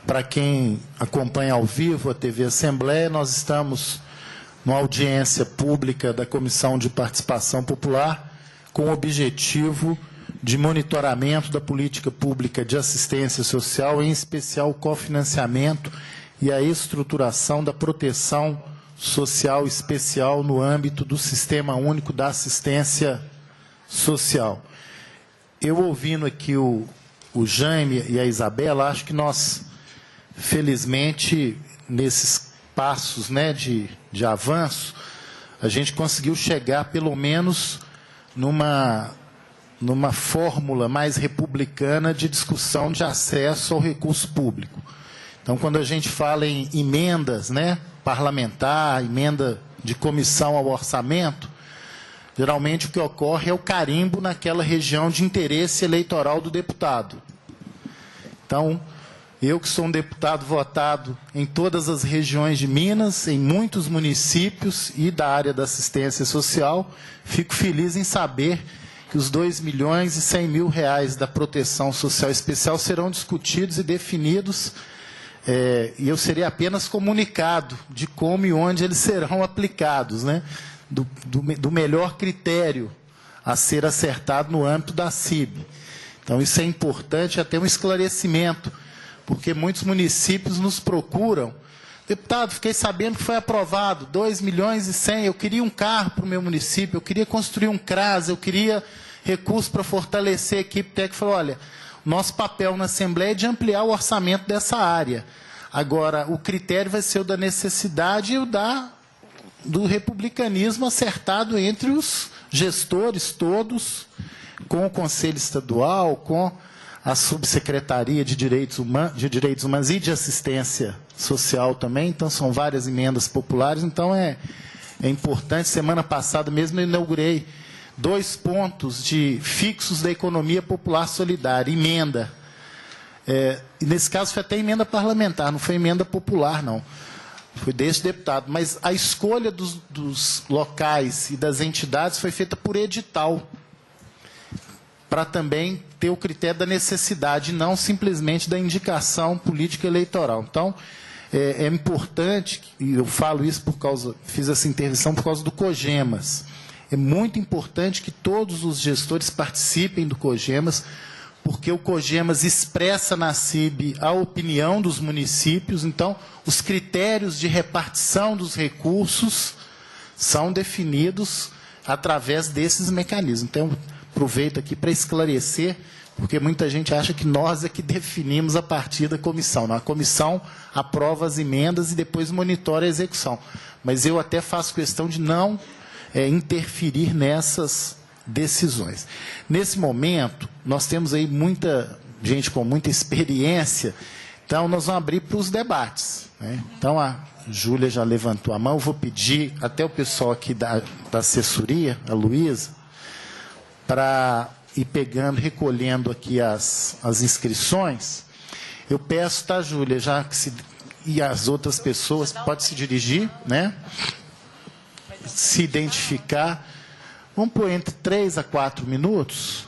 Para quem acompanha ao vivo a TV Assembleia, nós estamos numa audiência pública da Comissão de Participação Popular com o objetivo de monitoramento da política pública de assistência social, em especial o cofinanciamento e a estruturação da proteção social especial no âmbito do Sistema Único da Assistência Social. Eu, ouvindo aqui o Jaime e a Isabela, acho que nós, felizmente, nesses passos, né, de avanço, a gente conseguiu chegar, pelo menos, numa fórmula mais republicana de discussão de acesso ao recurso público. Então, quando a gente fala em emendas, né, parlamentar, emenda de comissão ao orçamento, geralmente o que ocorre é o carimbo naquela região de interesse eleitoral do deputado. Então, eu que sou um deputado votado em todas as regiões de Minas, em muitos municípios e da área da assistência social, fico feliz em saber que os R$2.100.000 da proteção social especial serão discutidos e definidos, e eu serei apenas comunicado de como e onde eles serão aplicados, né? Do melhor critério a ser acertado no âmbito da CIB. Então, isso é importante, até um esclarecimento, porque muitos municípios nos procuram. Deputado, fiquei sabendo que foi aprovado R$2.100.000, eu queria um carro para o meu município, eu queria construir um CRAS, eu queria recursos para fortalecer a equipe técnica. Falou, olha, nosso papel na Assembleia é de ampliar o orçamento dessa área. Agora, o critério vai ser o da necessidade e o do republicanismo acertado entre os gestores todos, com o Conselho Estadual, com a Subsecretaria de Direitos Humanos e de Assistência Social também. Então, são várias emendas populares. Então, é importante. Semana passada mesmo eu inaugurei 2 pontos de fixos da economia popular solidária, emenda. E nesse caso foi até emenda parlamentar, não foi emenda popular, não. Foi desse deputado. Mas a escolha dos locais e das entidades foi feita por edital, para também ter o critério da necessidade, não simplesmente da indicação política eleitoral. Então, é importante, e eu falo isso fiz essa intervenção por causa do COGEMAS. É muito importante que todos os gestores participem do COGEMAS, porque o COGEMAS expressa na CIB a opinião dos municípios. Então, os critérios de repartição dos recursos são definidos através desses mecanismos. Então, aproveito aqui para esclarecer, porque muita gente acha que nós é que definimos a partir da comissão. Não, a comissão aprova as emendas e depois monitora a execução. Mas eu até faço questão de não interferir nessas decisões. Nesse momento, nós temos aí muita gente com muita experiência, então nós vamos abrir para os debates, né? Então, a Júlia já levantou a mão, eu vou pedir até o pessoal aqui da assessoria, a Luísa, para ir pegando, recolhendo aqui as inscrições. Eu peço, tá, Júlia, e as outras pessoas, pode se dirigir, né? Se identificar. Vamos pôr entre 3 a 4 minutos,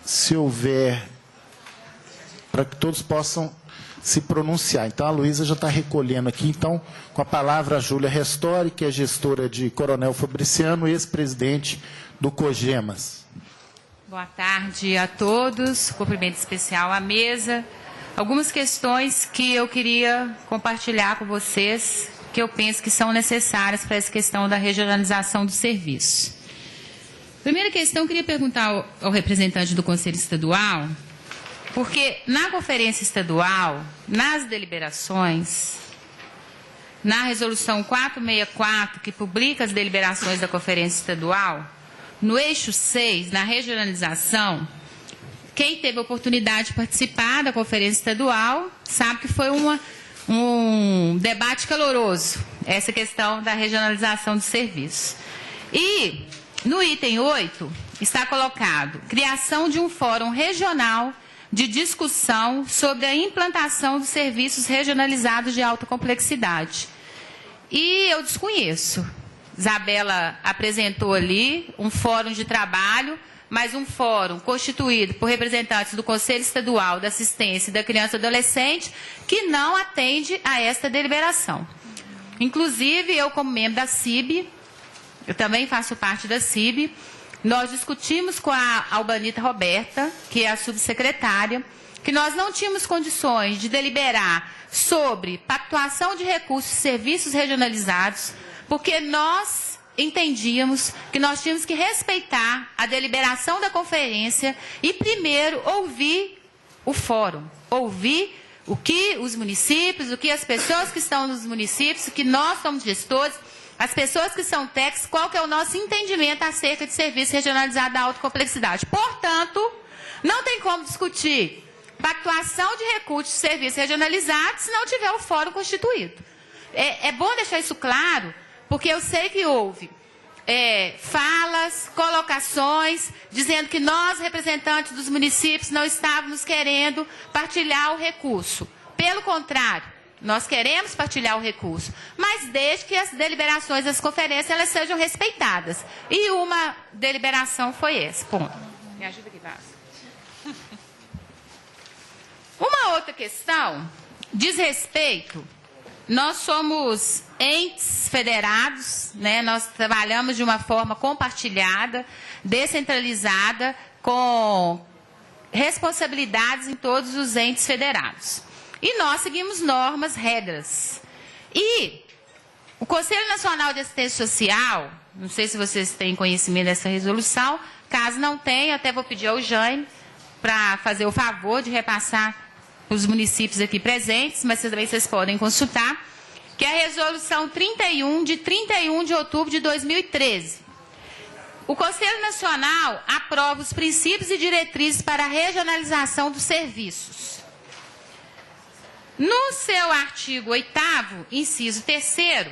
se houver, para que todos possam se pronunciar. Então, a Luísa já está recolhendo aqui. Então, com a palavra, a Júlia Restori, que é gestora de Coronel Fabriciano, ex-presidente do COGEMAS. Boa tarde a todos. Cumprimento especial à mesa. Algumas questões que eu queria compartilhar com vocês, que eu penso que são necessárias para essa questão da regionalização do serviço. Primeira questão, eu queria perguntar ao representante do Conselho Estadual, porque na conferência estadual, nas deliberações, na resolução 464, que publica as deliberações da conferência estadual, no eixo 6, na regionalização, quem teve a oportunidade de participar da conferência estadual sabe que foi um debate caloroso, essa questão da regionalização do serviço. E, no item 8, está colocado criação de um fórum regional de discussão sobre a implantação dos serviços regionalizados de alta complexidade. E eu desconheço Isabela apresentou ali, um fórum de trabalho, mas um fórum constituído por representantes do Conselho Estadual da Assistência da Criança e Adolescente, que não atende a esta deliberação. Inclusive, eu como membro da CIB, eu também faço parte da CIB, nós discutimos com a Albanita Roberta, que é a subsecretária, que nós não tínhamos condições de deliberar sobre pactuação de recursos e serviços regionalizados, porque nós entendíamos que nós tínhamos que respeitar a deliberação da conferência e primeiro ouvir o fórum, ouvir o que os municípios, o que as pessoas que estão nos municípios, o que nós somos gestores, as pessoas que são técnicos, qual que é o nosso entendimento acerca de serviço regionalizado da alta complexidade. Portanto, não tem como discutir pactuação de recursos e serviços regionalizados se não tiver o fórum constituído. É bom deixar isso claro, porque eu sei que houve falas, colocações, dizendo que nós, representantes dos municípios, não estávamos querendo partilhar o recurso. Pelo contrário, nós queremos partilhar o recurso, mas desde que as deliberações das conferências elas sejam respeitadas. E uma deliberação foi essa. Ponto. Me ajuda aqui, Vaz. Uma outra questão diz respeito. Nós somos entes federados, né? Nós trabalhamos de uma forma compartilhada, descentralizada, com responsabilidades em todos os entes federados. E nós seguimos normas, regras. E o Conselho Nacional de Assistência Social, não sei se vocês têm conhecimento dessa resolução, caso não tenha, até vou pedir ao Jane para fazer o favor de repassar os municípios aqui presentes, mas também vocês podem consultar, que é a Resolução 31, de 31 de outubro de 2013. O Conselho Nacional aprova os princípios e diretrizes para a regionalização dos serviços. No seu artigo 8º, inciso 3º,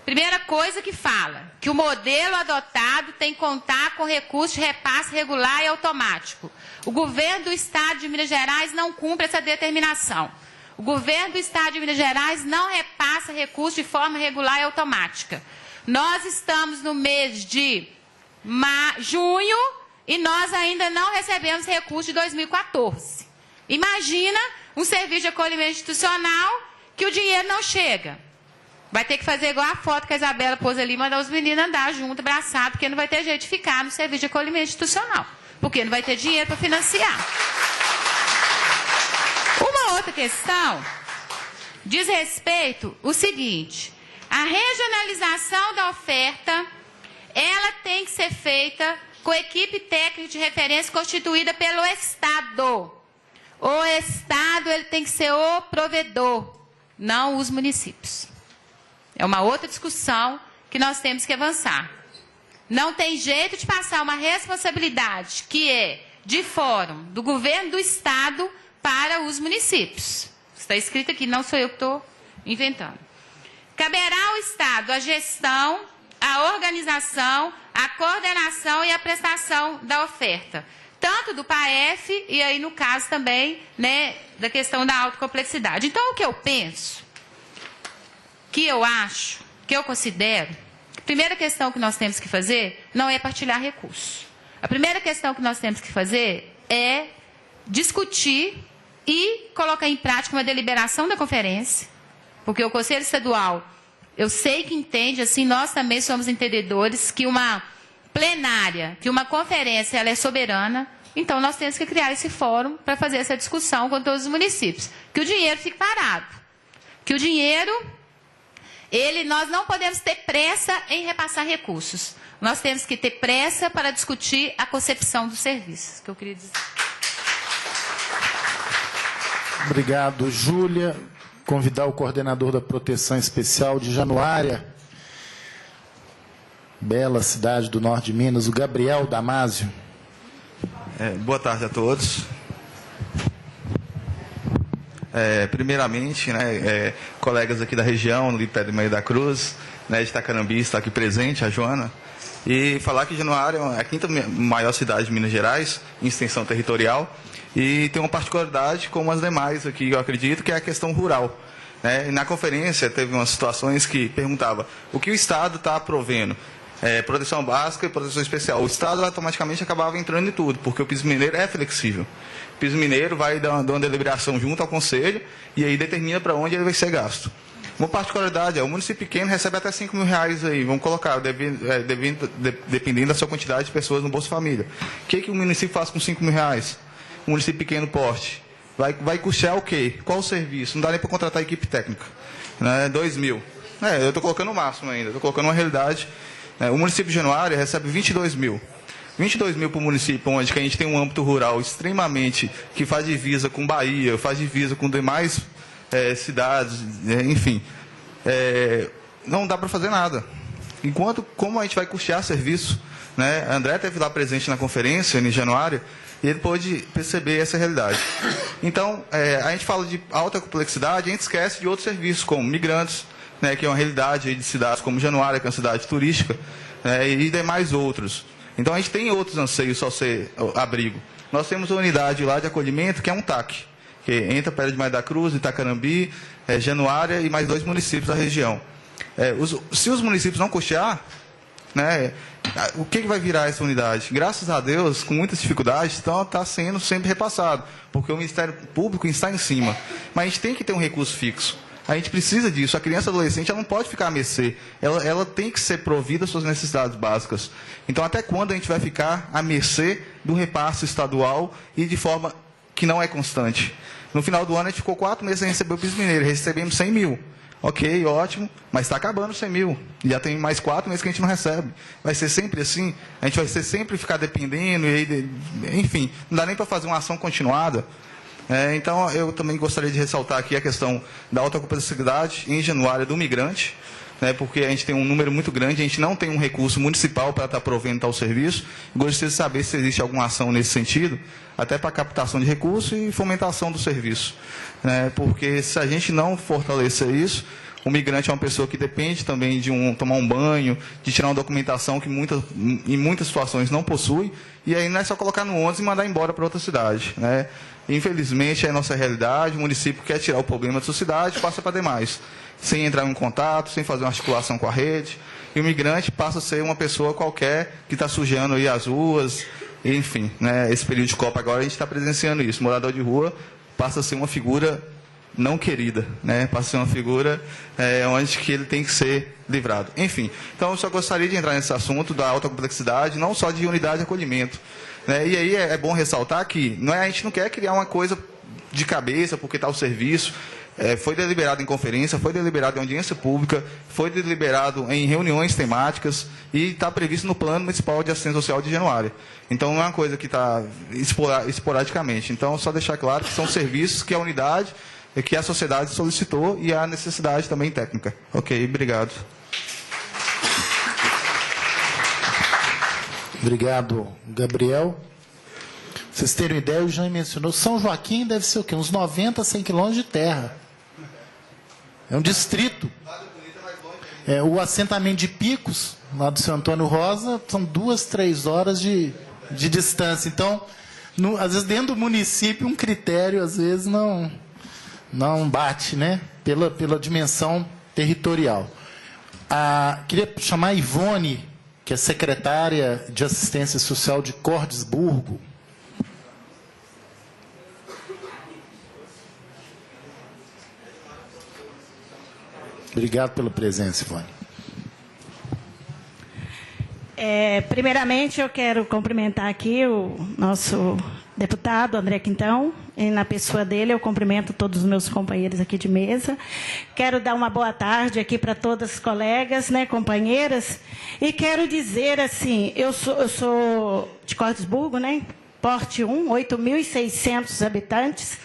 primeira coisa que fala, que o modelo adotado tem que contar com recurso de repasse regular e automático. O governo do Estado de Minas Gerais não cumpre essa determinação. O governo do Estado de Minas Gerais não repassa recurso de forma regular e automática. Nós estamos no mês de junho e nós ainda não recebemos recurso de 2014. Imagina um serviço de acolhimento institucional que o dinheiro não chega. Vai ter que fazer igual a foto que a Isabela pôs ali, mandar os meninos andar junto, abraçado, porque não vai ter jeito de ficar no serviço de acolhimento institucional. Porque não vai ter dinheiro para financiar. Uma outra questão diz respeito ao seguinte: a regionalização da oferta, ela tem que ser feita com equipe técnica de referência constituída pelo Estado. O Estado ele tem que ser o provedor, não os municípios. É uma outra discussão que nós temos que avançar. Não tem jeito de passar uma responsabilidade que é de fórum do governo do Estado para os municípios. Está escrito aqui, não sou eu que estou inventando. Caberá ao Estado a gestão, a organização, a coordenação e a prestação da oferta, tanto do PAEF e aí no caso também, né, da questão da alta complexidade. Então, o que eu penso, que eu acho, que eu considero, a primeira questão que nós temos que fazer não é partilhar recursos. A primeira questão que nós temos que fazer é discutir e colocar em prática uma deliberação da conferência, porque o Conselho Estadual, eu sei que entende, assim, nós também somos entendedores que uma plenária, que uma conferência ela é soberana, então nós temos que criar esse fórum para fazer essa discussão com todos os municípios. Que o dinheiro fique parado. Que o dinheiro, nós não podemos ter pressa em repassar recursos. Nós temos que ter pressa para discutir a concepção dos serviços, que eu queria dizer. Obrigado, Júlia. Convidar o coordenador da Proteção Especial de Januária, bela cidade do norte de Minas, o Gabriel Damásio. Boa tarde a todos. Primeiramente, né, colegas aqui da região, ali perto do Meio da Cruz, né, de Itacarambi, está aqui presente, a Joana, e falar que Januária é a quinta maior cidade de Minas Gerais, em extensão territorial, e tem uma particularidade como as demais aqui, eu acredito, que é a questão rural. né? E na conferência teve umas situações que perguntava o que o Estado está provendo. Proteção básica e proteção especial. O Estado automaticamente acabava entrando em tudo, porque o piso mineiro é flexível. O piso mineiro vai dar uma deliberação junto ao Conselho e aí determina para onde ele vai ser gasto. Uma particularidade é o município pequeno recebe até R$5.000 aí, vamos colocar, dependendo da sua quantidade de pessoas no Bolsa Família. O que o município faz com R$5.000? Um município pequeno porte. Vai custear o quê? Qual o serviço? Não dá nem para contratar equipe técnica. Né? 2.000. Eu estou colocando o máximo ainda, estou colocando uma realidade. O município de Januária recebe 22.000. 22.000 para o município onde que a gente tem um âmbito rural extremamente que faz divisa com Bahia, faz divisa com demais cidades, enfim. Não dá para fazer nada. Como a gente vai custear serviço? Né? André esteve lá presente na conferência em Januária e ele pôde perceber essa realidade. Então, a gente fala de alta complexidade, a gente esquece de outros serviços, como migrantes, né, que é uma realidade aí de cidades como Januária, que é uma cidade turística, e demais outros. Então, a gente tem outros anseios só ser abrigo. Nós temos uma unidade lá de acolhimento, que é um TAC, que entra Pedra de Maia da Cruz, Itacarambi, Januária e mais 2 municípios da região. Se os municípios não custear, né, o que vai virar essa unidade? Graças a Deus, com muitas dificuldades, está sendo sempre repassado, porque o Ministério Público está em cima. Mas a gente tem que ter um recurso fixo. A gente precisa disso. A criança e adolescente ela não pode ficar à mercê. Ela tem que ser provida suas necessidades básicas. Então, até quando a gente vai ficar à mercê do repasse estadual e de forma que não é constante? No final do ano, a gente ficou 4 meses sem receber o piso mineiro. Recebemos 100 mil. Ok, ótimo, mas está acabando 100 mil. Já tem mais 4 meses que a gente não recebe. Vai ser sempre assim? A gente vai sempre ficar dependendo, enfim, não dá nem para fazer uma ação continuada. Então, eu também gostaria de ressaltar aqui a questão da alta complexidade em Januária do migrante, né, porque a gente tem um número muito grande, a gente não tem um recurso municipal para estar provendo tal serviço. Gostaria de saber se existe alguma ação nesse sentido, até para captação de recursos e fomentação do serviço. Porque se a gente não fortalecer isso, o migrante é uma pessoa que depende também de tomar um banho, de tirar uma documentação que em muitas situações não possui, e aí não é só colocar no ônibus e mandar embora para outra cidade. Né? Infelizmente, é a nossa realidade, o município quer tirar o problema da sua cidade, passa para demais, sem entrar em contato, sem fazer uma articulação com a rede, e o migrante passa a ser uma pessoa qualquer que está sujando aí as ruas, enfim, né? Esse período de Copa agora a gente está presenciando isso, morador de rua passa a ser uma figura não querida, né? Passa a ser uma figura onde que ele tem que ser livrado. Enfim, então eu só gostaria de entrar nesse assunto da alta complexidade, não só de unidade de acolhimento. Né? E aí é bom ressaltar que a gente não quer criar uma coisa de cabeça porque está o serviço. Foi deliberado em conferência, foi deliberado em audiência pública, foi deliberado em reuniões temáticas e está previsto no Plano Municipal de Assistência Social de Januária. Então, não é uma coisa que está esporadicamente. Então, só deixar claro que são serviços que a unidade, que a sociedade solicitou e há necessidade também técnica. Ok, obrigado. Obrigado, Gabriel. Vocês terem ideia, o Jean mencionou, São Joaquim deve ser o quê? Uns 90, 100 quilômetros de terra. É um distrito. O assentamento de Picos, lá do seu Antônio Rosa, são 2, 3 horas de distância. Então, às vezes, dentro do município, um critério, às vezes, não bate, né? Pela dimensão territorial. Queria chamar a Ivone, que é secretária de Assistência Social de Cordesburgo. Obrigado pela presença, Ivone. Primeiramente, eu quero cumprimentar aqui o nosso deputado, André Quintão, e na pessoa dele eu cumprimento todos os meus companheiros aqui de mesa. Quero dar uma boa tarde aqui para todas as colegas, né, companheiras, e quero dizer assim, eu sou de Cordesburgo, né, Porte 1, 8.600 habitantes,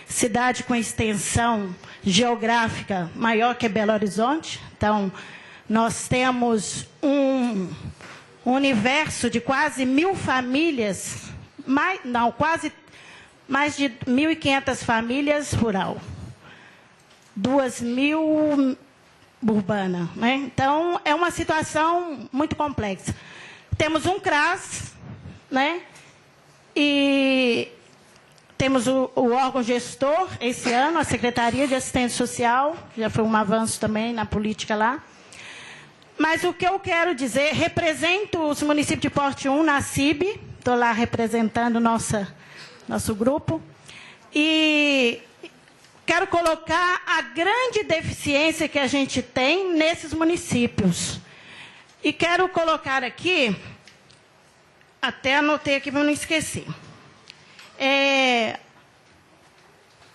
cidade com extensão geográfica maior que Belo Horizonte. Então, nós temos um universo de quase 1.000 famílias, mais de 1.500 famílias rural, 2.000 urbana. Né? Então, é uma situação muito complexa. Temos um CRAS, né? E temos o órgão gestor esse ano, a Secretaria de Assistência Social, já foi um avanço também na política lá. Mas o que eu quero dizer, represento os municípios de Porte 1 na CIB, estou lá representando nosso grupo, e quero colocar a grande deficiência que a gente tem nesses municípios. E quero colocar aqui, até anotei aqui para não esquecer.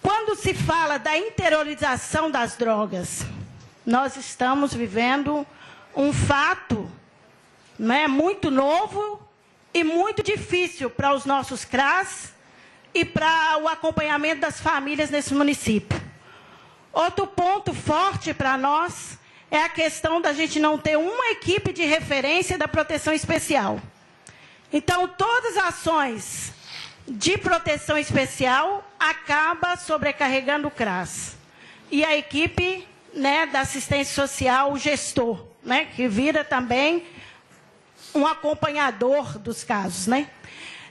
Quando se fala da interiorização das drogas, nós estamos vivendo um fato, né, muito novo e muito difícil para os nossos CRAS e para o acompanhamento das famílias nesse município. Outro ponto forte para nós é a questão da gente não ter uma equipe de referência da proteção especial. Então, todas as ações de proteção especial acabam sobrecarregando o CRAS. E a equipe, né, da assistência social, o gestor, né, que vira também um acompanhador dos casos, né?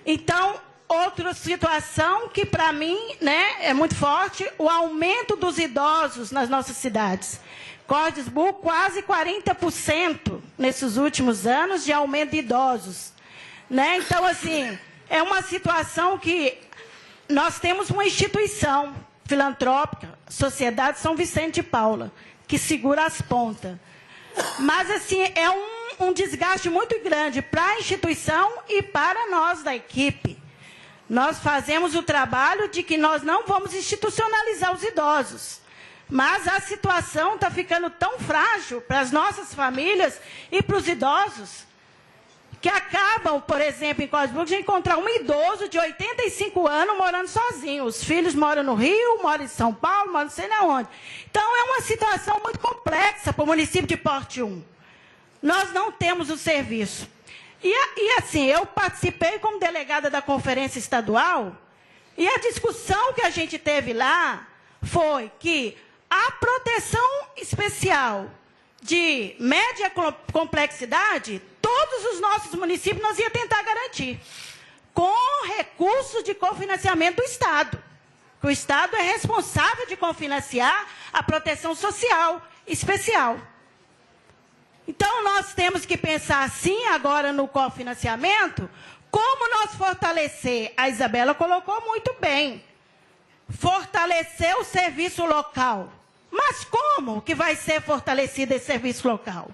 Então, outra situação que, para mim, né, é muito forte, o aumento dos idosos nas nossas cidades. Cordesburgo, quase 40% nesses últimos anos de aumento de idosos, né? Então, assim, é uma situação que nós temos uma instituição filantrópica, Sociedade São Vicente de Paula, que segura as pontas. Mas, assim, é um desgaste muito grande para a instituição e para nós da equipe. Nós fazemos o trabalho de que nós não vamos institucionalizar os idosos. Mas a situação está ficando tão frágil para as nossas famílias e para os idosos, que acabam, por exemplo, em Cordesburgo, de encontrar um idoso de 85 anos morando sozinho. Os filhos moram no Rio, moram em São Paulo, moram não sei onde. Então, é uma situação muito complexa para o município de Porte 1. Nós não temos o serviço. E assim, eu participei como delegada da conferência estadual, e a discussão que a gente teve lá foi que a proteção especial de média complexidade, todos os nossos municípios nós ia tentar garantir, com recursos de cofinanciamento do Estado. O Estado é responsável de cofinanciar a proteção social especial. Então, nós temos que pensar assim agora no cofinanciamento, como nós fortalecer, a Isabela colocou muito bem, fortalecer o serviço local. Mas como que vai ser fortalecido esse serviço local?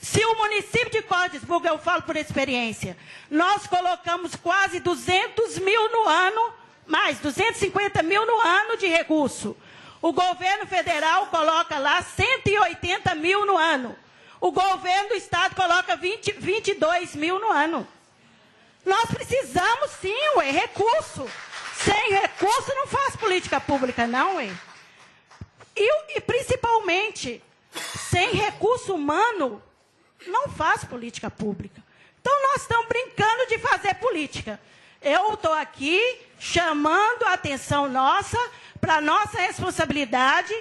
Se o município de Cordesburgo, eu falo por experiência, nós colocamos quase 200 mil no ano, mais 250 mil no ano de recurso. O governo federal coloca lá 180 mil no ano. O governo do estado coloca 22 mil no ano. Nós precisamos, sim, recurso. Sem recurso não faz política pública, não, E principalmente, sem recurso humano, não faz política pública. Então, nós estamos brincando de fazer política. Eu estou aqui chamando a atenção nossa para a nossa responsabilidade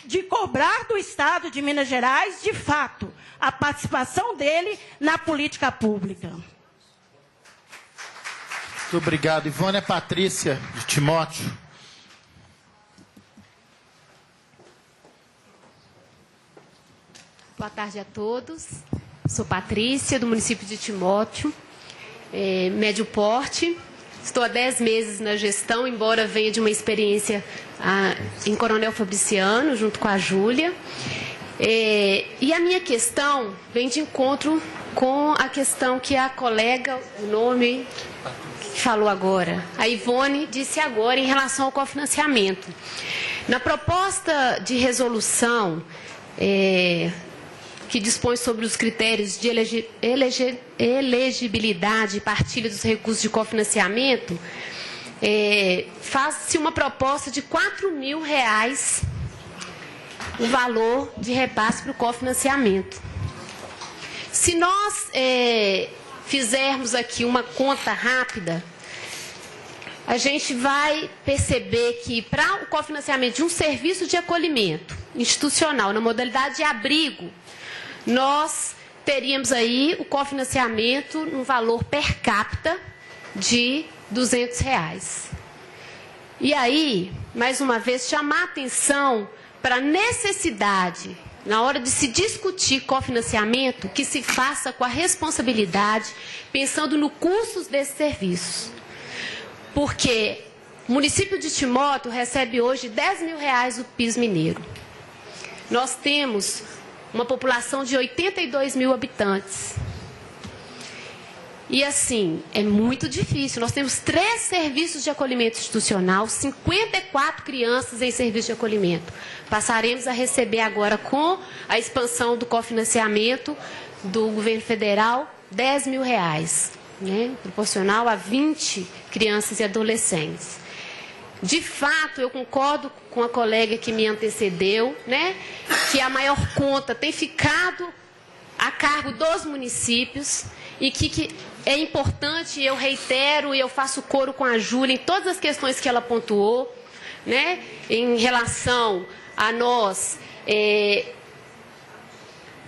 de cobrar do Estado de Minas Gerais, de fato, a participação dele na política pública. Muito obrigado. Ivone Patrícia, de Timóteo. Boa tarde a todos. Sou Patrícia, do município de Timóteo, médio porte. Estou há 10 meses na gestão, embora venha de uma experiência em Coronel Fabriciano, junto com a Júlia. E a minha questão vem de encontro com a questão que a colega, o nome que falou agora, a Ivone, disse agora em relação ao cofinanciamento. Na proposta de resolução que dispõe sobre os critérios de elegibilidade e partilha dos recursos de cofinanciamento, faz-se uma proposta de R$4.000 o valor de repasse para o cofinanciamento. Se nós fizermos aqui uma conta rápida, a gente vai perceber que para o cofinanciamento de um serviço de acolhimento institucional na modalidade de abrigo, nós teríamos aí o cofinanciamento no valor per capita de R$200. E aí, mais uma vez, chamar a atenção para a necessidade, na hora de se discutir cofinanciamento, que se faça com a responsabilidade, pensando no custo desses serviços. Porque o município de Timóteo recebe hoje R$10.000 do PIS mineiro. Nós temos uma população de 82 mil habitantes. E assim, é muito difícil. Nós temos 3 serviços de acolhimento institucional, 54 crianças em serviço de acolhimento. Passaremos a receber agora, com a expansão do cofinanciamento do governo federal, R$10.000, né? Proporcional a 20 crianças e adolescentes. De fato, eu concordo com a colega que me antecedeu, né? Que a maior conta tem ficado a cargo dos municípios e que é importante, eu reitero e eu faço coro com a Júlia em todas as questões que ela pontuou, né, em relação a nós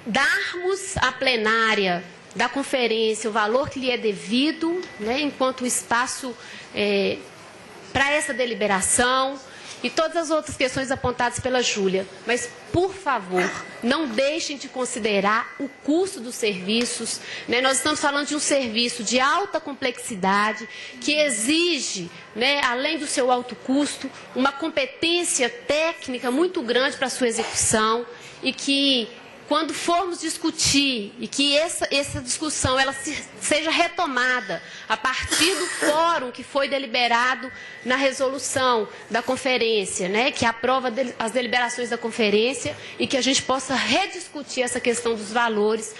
darmos à plenária da conferência o valor que lhe é devido, né, enquanto espaço para essa deliberação, e todas as outras questões apontadas pela Júlia. Mas, por favor, não deixem de considerar o custo dos serviços, né? Nós estamos falando de um serviço de alta complexidade, que exige, né, além do seu alto custo, uma competência técnica muito grande para a sua execução, e que, quando formos discutir, e que essa discussão ela seja retomada a partir do fórum que foi deliberado na resolução da conferência, né, que aprova as deliberações da conferência, e que a gente possa rediscutir essa questão dos valores,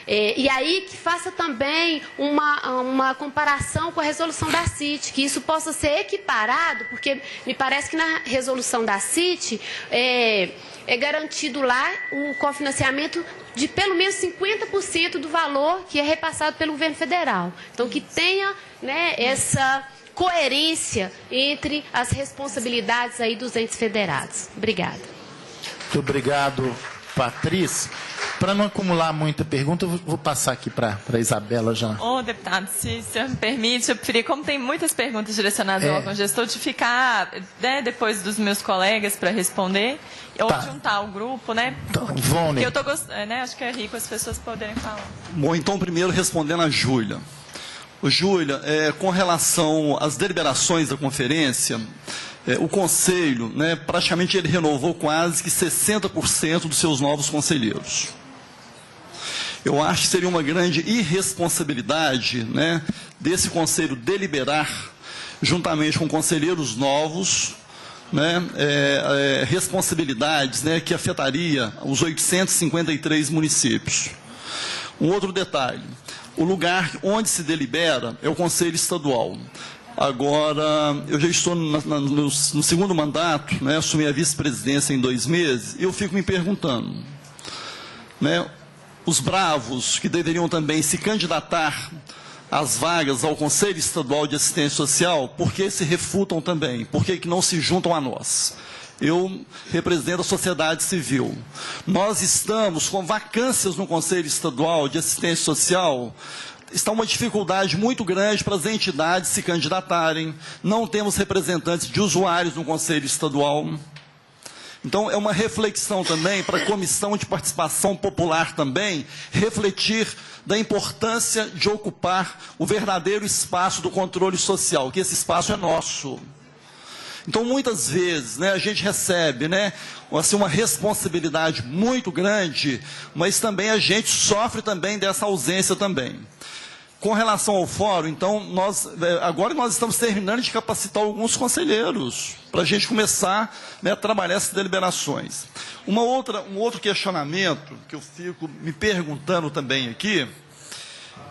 e aí que faça também uma comparação com a resolução da CIT, que isso possa ser equiparado, porque me parece que na resolução da CIT é garantido lá o cofinanciamento de pelo menos 50% do valor que é repassado pelo governo federal. Então, que tenha, né, essa coerência entre as responsabilidades aí dos entes federados. Obrigada. Muito obrigado, Patrícia. Para não acumular muita pergunta, eu vou passar aqui para a Isabela já. Ô, deputado, se o senhor me permite, eu preferia, como tem muitas perguntas direcionadas ao órgão gestor, de ficar, né, depois dos meus colegas para responder, ou juntar o grupo, né? Porque eu tô gostando, né? Acho que é rico as pessoas poderem falar. Bom, então, primeiro respondendo a Júlia. Júlia, com relação às deliberações da conferência, o Conselho, né, praticamente ele renovou quase que 60% dos seus novos conselheiros. Eu acho que seria uma grande irresponsabilidade, né, desse Conselho deliberar, juntamente com conselheiros novos, né, responsabilidades, né, que afetaria os 853 municípios. Um outro detalhe, o lugar onde se delibera é o Conselho Estadual. Agora, eu já estou no segundo mandato, né, assumi a vice-presidência em 2 meses, e eu fico me perguntando, né, os bravos que deveriam também se candidatar às vagas ao Conselho Estadual de Assistência Social, por que se refutam também? Por que não se juntam a nós? Eu represento a sociedade civil. Nós estamos com vacâncias no Conselho Estadual de Assistência Social. Está uma dificuldade muito grande para as entidades se candidatarem. Não temos representantes de usuários no Conselho Estadual. Então, é uma reflexão também para a Comissão de Participação Popular também, refletir da importância de ocupar o verdadeiro espaço do controle social, que esse espaço é nosso. Então, muitas vezes, né, a gente recebe, né, assim, uma responsabilidade muito grande, mas também a gente sofre também dessa ausência também. Com relação ao fórum, então, agora nós estamos terminando de capacitar alguns conselheiros, para a gente começar, né, a trabalhar essas deliberações. Um outro questionamento, que eu fico me perguntando também aqui,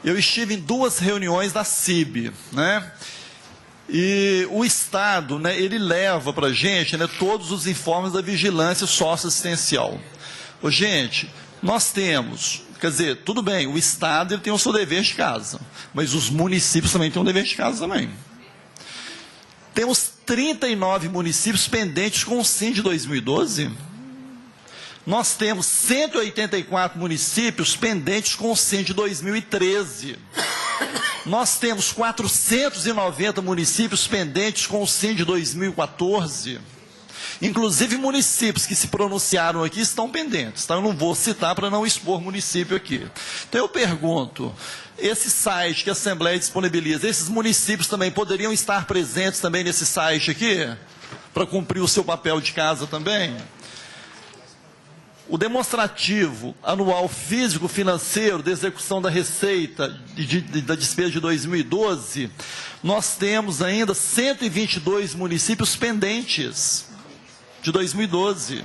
eu estive em 2 reuniões da CIB, né? E o Estado, né, ele leva para a gente, né, todos os informes da vigilância socioassistencial. Gente, nós temos, quer dizer, tudo bem, o Estado ele tem o seu dever de casa, mas os municípios também têm um dever de casa também. Temos 39 municípios pendentes com o SIM de 2012. Nós temos 184 municípios pendentes com o SIM de 2013. Nós temos 490 municípios pendentes com o SIM de 2014. Inclusive municípios que se pronunciaram aqui estão pendentes, tá? Eu não vou citar para não expor município aqui. Então eu pergunto, esse site que a Assembleia disponibiliza, esses municípios também poderiam estar presentes também nesse site aqui? Para cumprir o seu papel de casa também? O demonstrativo anual físico-financeiro de execução da receita da despesa de 2012, nós temos ainda 122 municípios pendentes de 2012.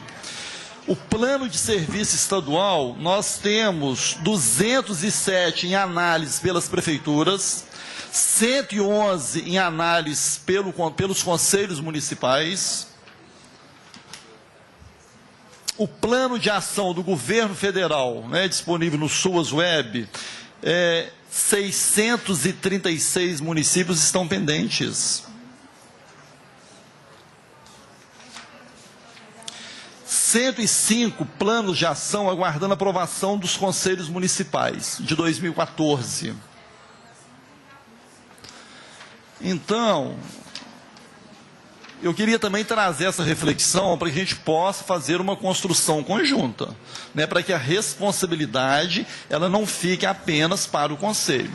O plano de serviço estadual, nós temos 207 em análise pelas prefeituras, 111 em análise pelos conselhos municipais. O plano de ação do governo federal, né, disponível no SUAS Web, 636 municípios estão pendentes. 105 planos de ação aguardando aprovação dos conselhos municipais de 2014. Então, eu queria também trazer essa reflexão para que a gente possa fazer uma construção conjunta, né, para que a responsabilidade ela não fique apenas para o Conselho.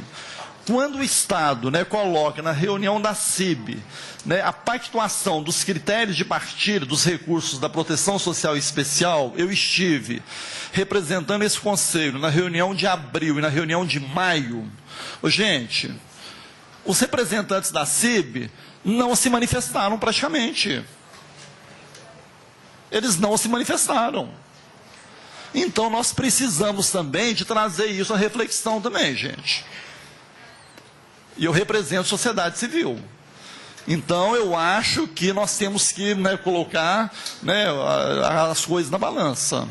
Quando o Estado, né, coloca na reunião da CIB, né, a pactuação dos critérios de partilha dos recursos da proteção social especial, eu estive representando esse Conselho na reunião de abril e na reunião de maio. Gente, os representantes da CIB não se manifestaram praticamente. Eles não se manifestaram. Então, nós precisamos também de trazer isso à reflexão também, gente. E eu represento a sociedade civil. Então, eu acho que nós temos que, né, colocar, né, as coisas na balança.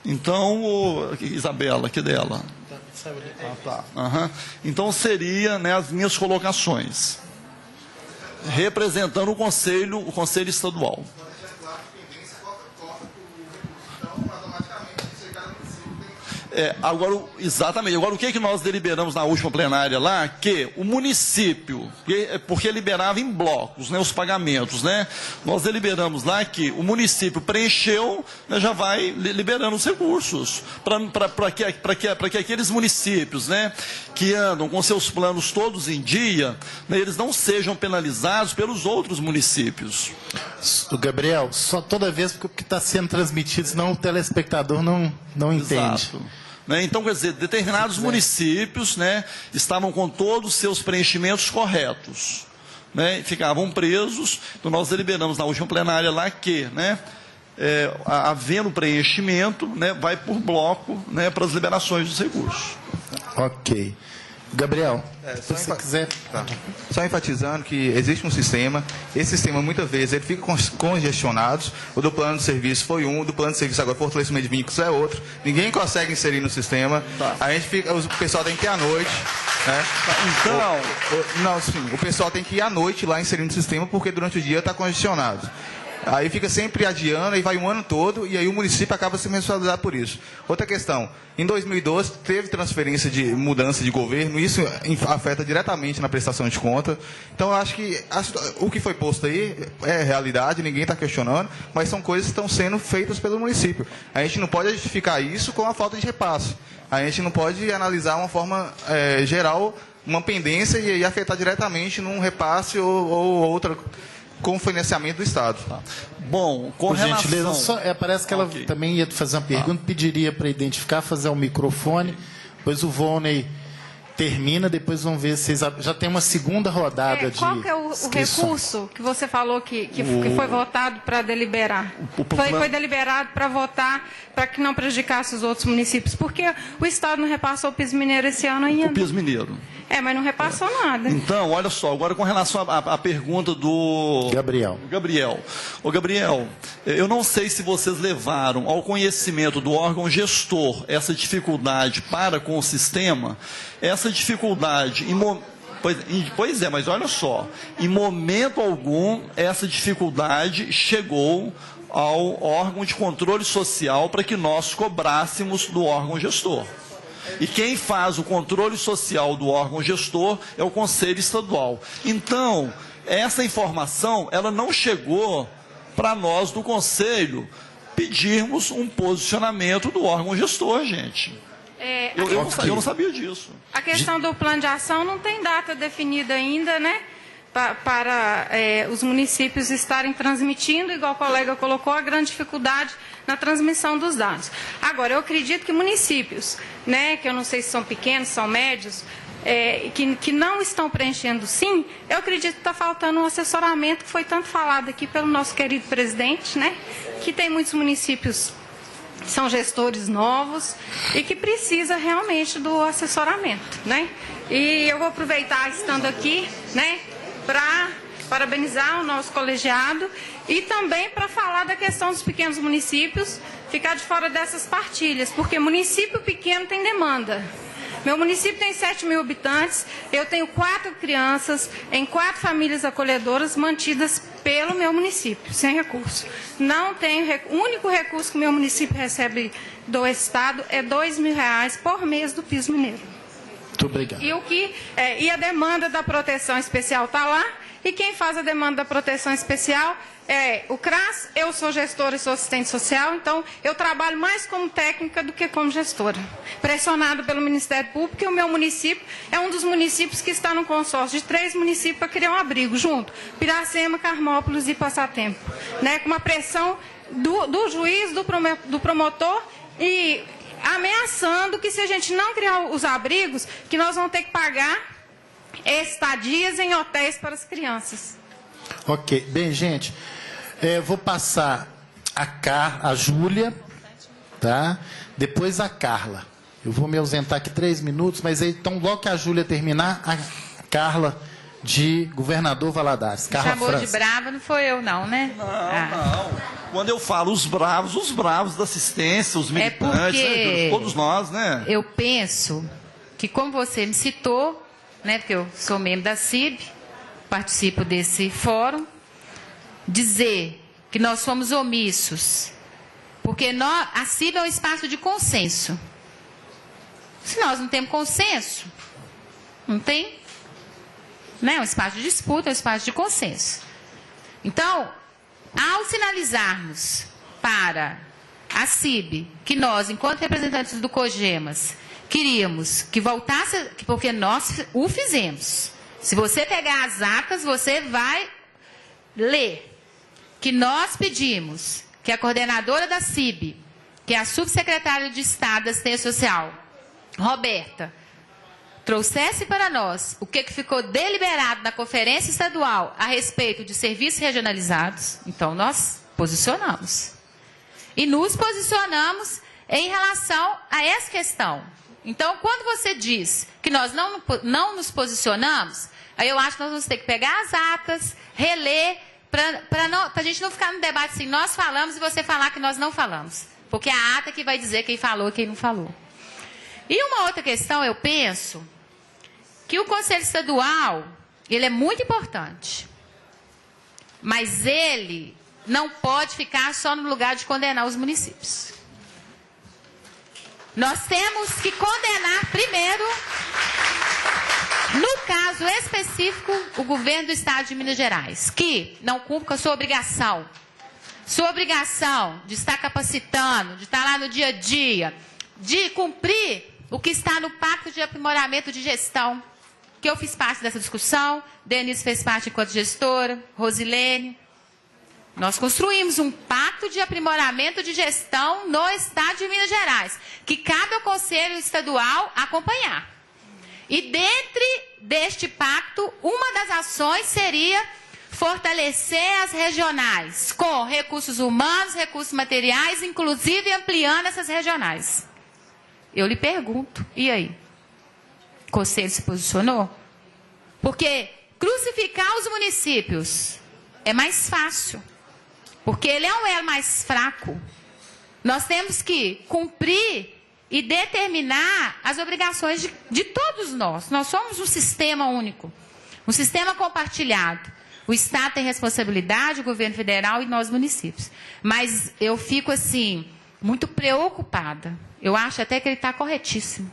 Então, Isabela, que dela? Tá. Uhum. Então, seria, né, as minhas colocações. Representando o Conselho Estadual. Agora, exatamente. Agora, o que nós deliberamos na última plenária lá? Que o município, porque liberava em blocos, né, os pagamentos, né? Nós deliberamos lá que o município preencheu, né, já vai liberando os recursos. Para que aqueles municípios, né, que andam com seus planos todos em dia, né, eles não sejam penalizados pelos outros municípios. Gabriel, só toda vez que está sendo transmitido, senão o telespectador não entende. Exato. Né? Então, quer dizer, determinados municípios, né, estavam com todos os seus preenchimentos corretos, né, ficavam presos. Então, nós deliberamos na última plenária lá que, né, havendo preenchimento, né, vai por bloco, né, para as liberações dos recursos. Ok. Gabriel, se você quiser... Tá. Só enfatizando que existe um sistema, esse sistema muitas vezes ele fica congestionado, o do plano de serviço foi um, o do plano de serviço agora fortalecimento de vínculos é outro, ninguém consegue inserir no sistema, tá. A gente fica, o pessoal tem que ir à noite, né? Então... o pessoal tem que ir à noite lá inserindo no sistema porque durante o dia está congestionado. Aí fica sempre adiando, aí vai um ano todo, e aí o município acaba sendo responsabilizado por isso. Outra questão, em 2012 teve transferência de mudança de governo, isso afeta diretamente na prestação de conta. Então eu acho que o que foi posto aí é realidade, ninguém está questionando, mas são coisas que estão sendo feitas pelo município. A gente não pode justificar isso com a falta de repasse. A gente não pode analisar uma forma geral, uma pendência e afetar diretamente num repasse ou outra... com o financiamento do Estado. Tá. Bom, com por relação... gentileza, parece que ela também ia fazer uma pergunta, pediria para identificar, fazer o microfone, depois o Volney termina, depois vamos ver se já tem uma segunda rodada de qual que é o recurso que você falou que foi votado para deliberar? Foi deliberado para votar para que não prejudicasse os outros municípios, porque o Estado não repassou o piso mineiro esse ano ainda. O piso mineiro. Mas não repassou nada. Então, olha só, agora com relação à pergunta do... Gabriel. Ô, Gabriel, eu não sei se vocês levaram ao conhecimento do órgão gestor essa dificuldade para com o sistema. Essa dificuldade... Pois é, mas olha só, em momento algum, essa dificuldade chegou ao órgão de controle social para que nós cobrássemos do órgão gestor. E quem faz o controle social do órgão gestor é o Conselho Estadual. Então, essa informação, ela não chegou para nós do Conselho pedirmos um posicionamento do órgão gestor, gente. Eu não sabia disso. A questão do plano de ação não tem data definida ainda, né? Para os municípios estarem transmitindo, igual o colega colocou, a grande dificuldade na transmissão dos dados. Agora, eu acredito que municípios, né, que eu não sei se são pequenos, são médios, que não estão preenchendo sim, eu acredito que está faltando um assessoramento, que foi tanto falado aqui pelo nosso querido presidente, né, que tem muitos municípios que são gestores novos e que precisa realmente do assessoramento, né? E eu vou aproveitar estando aqui, né, para parabenizar o nosso colegiado e também para falar da questão dos pequenos municípios, ficar de fora dessas partilhas, porque município pequeno tem demanda. Meu município tem 7.000 habitantes, eu tenho 4 crianças em 4 famílias acolhedoras mantidas pelo meu município, sem recurso. Não tenho, o único recurso que o meu município recebe do Estado é R$2.000 por mês do piso mineiro. Muito obrigado. E a demanda da proteção especial está lá, e quem faz a demanda da proteção especial é o CRAS. Eu sou gestora e sou assistente social, então eu trabalho mais como técnica do que como gestora. Pressionado pelo Ministério Público, e o meu município é um dos municípios que está no consórcio de 3 municípios para criar um abrigo junto. Piracema, Carmópolis e Passatempo. Né, com uma pressão do juiz, do promotor, e ameaçando que se a gente não criar os abrigos, que nós vamos ter que pagar estadias em hotéis para as crianças. Ok. Bem, gente, vou passar a Júlia, tá? Depois a Carla. Eu vou me ausentar aqui 3 minutos, mas aí, então, logo que a Júlia terminar, a Carla de Governador Valadares. Carla Chamou França. De brava, não foi eu não, né? Não. Quando eu falo os bravos da assistência, os militantes, né? Todos nós, né? Eu penso que, como você me citou, né, porque eu sou membro da CIB, participo desse fórum, dizer que nós somos omissos, porque a CIB é um espaço de consenso. Se nós não temos consenso, não tem, né, um espaço de disputa, é um espaço de consenso. Então, ao sinalizarmos para a CIB que nós, enquanto representantes do COGEMAS, queríamos que voltasse, porque nós o fizemos. Se você pegar as atas, você vai ler que nós pedimos que a coordenadora da CIB, que é a subsecretária de Estado da Assistência Social, Roberta, trouxesse para nós o que ficou deliberado na Conferência Estadual a respeito de serviços regionalizados. Então, nós posicionamos. E nos posicionamos em relação a essa questão. Então, quando você diz que nós não nos posicionamos, aí eu acho que nós vamos ter que pegar as atas, reler, para a gente não ficar no debate assim, nós falamos e você falar que nós não falamos. Porque é a ata que vai dizer quem falou e quem não falou. E uma outra questão, eu penso que o Conselho Estadual, ele é muito importante. Mas ele não pode ficar só no lugar de condenar os municípios. Nós temos que condenar primeiro, no caso específico, o governo do Estado de Minas Gerais, que não cumpre com a sua obrigação. Sua obrigação de estar capacitando, de estar lá no dia a dia, de cumprir o que está no Pacto de Aprimoramento de Gestão, que eu fiz parte dessa discussão, Denise fez parte enquanto gestora, Rosilene. Nós construímos um pacto de aprimoramento de gestão no Estado de Minas Gerais, que cabe ao Conselho Estadual acompanhar. E dentro deste pacto, uma das ações seria fortalecer as regionais, com recursos humanos, recursos materiais, inclusive ampliando essas regionais. Eu lhe pergunto, e aí? O Conselho se posicionou? Porque crucificar os municípios é mais fácil. Porque ele é um elo mais fraco. Nós temos que cumprir e determinar as obrigações de todos nós. Nós somos um sistema único, um sistema compartilhado. O Estado tem responsabilidade, o governo federal e nós municípios. Mas eu fico, assim, muito preocupada. Eu acho até que ele está corretíssimo.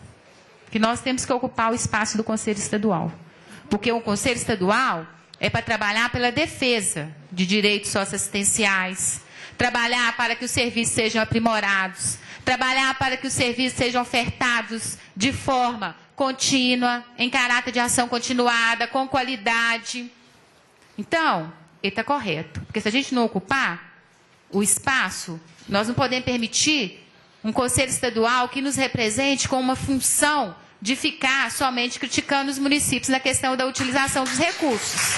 que nós temos que ocupar o espaço do Conselho Estadual. Porque o Conselho Estadual é para trabalhar pela defesa de direitos socioassistenciais, trabalhar para que os serviços sejam aprimorados, trabalhar para que os serviços sejam ofertados de forma contínua, em caráter de ação continuada, com qualidade. Então, ele está correto. Porque se a gente não ocupar o espaço, nós não podemos permitir um Conselho Estadual que nos represente com uma função de ficar somente criticando os municípios na questão da utilização dos recursos.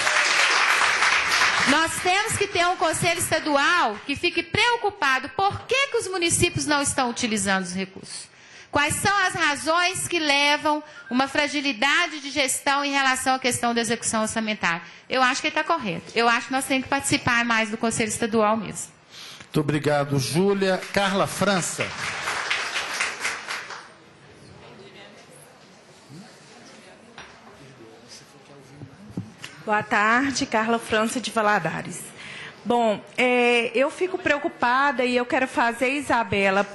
Nós temos que ter um Conselho Estadual que fique preocupado por que os municípios não estão utilizando os recursos. Quais são as razões que levam uma fragilidade de gestão em relação à questão da execução orçamentária? Eu acho que ele está correto. Eu acho que nós temos que participar mais do Conselho Estadual mesmo. Muito obrigado, Júlia. Carla França. Boa tarde, Carla França de Valadares. Bom, eu fico preocupada e eu quero fazer, Isabela,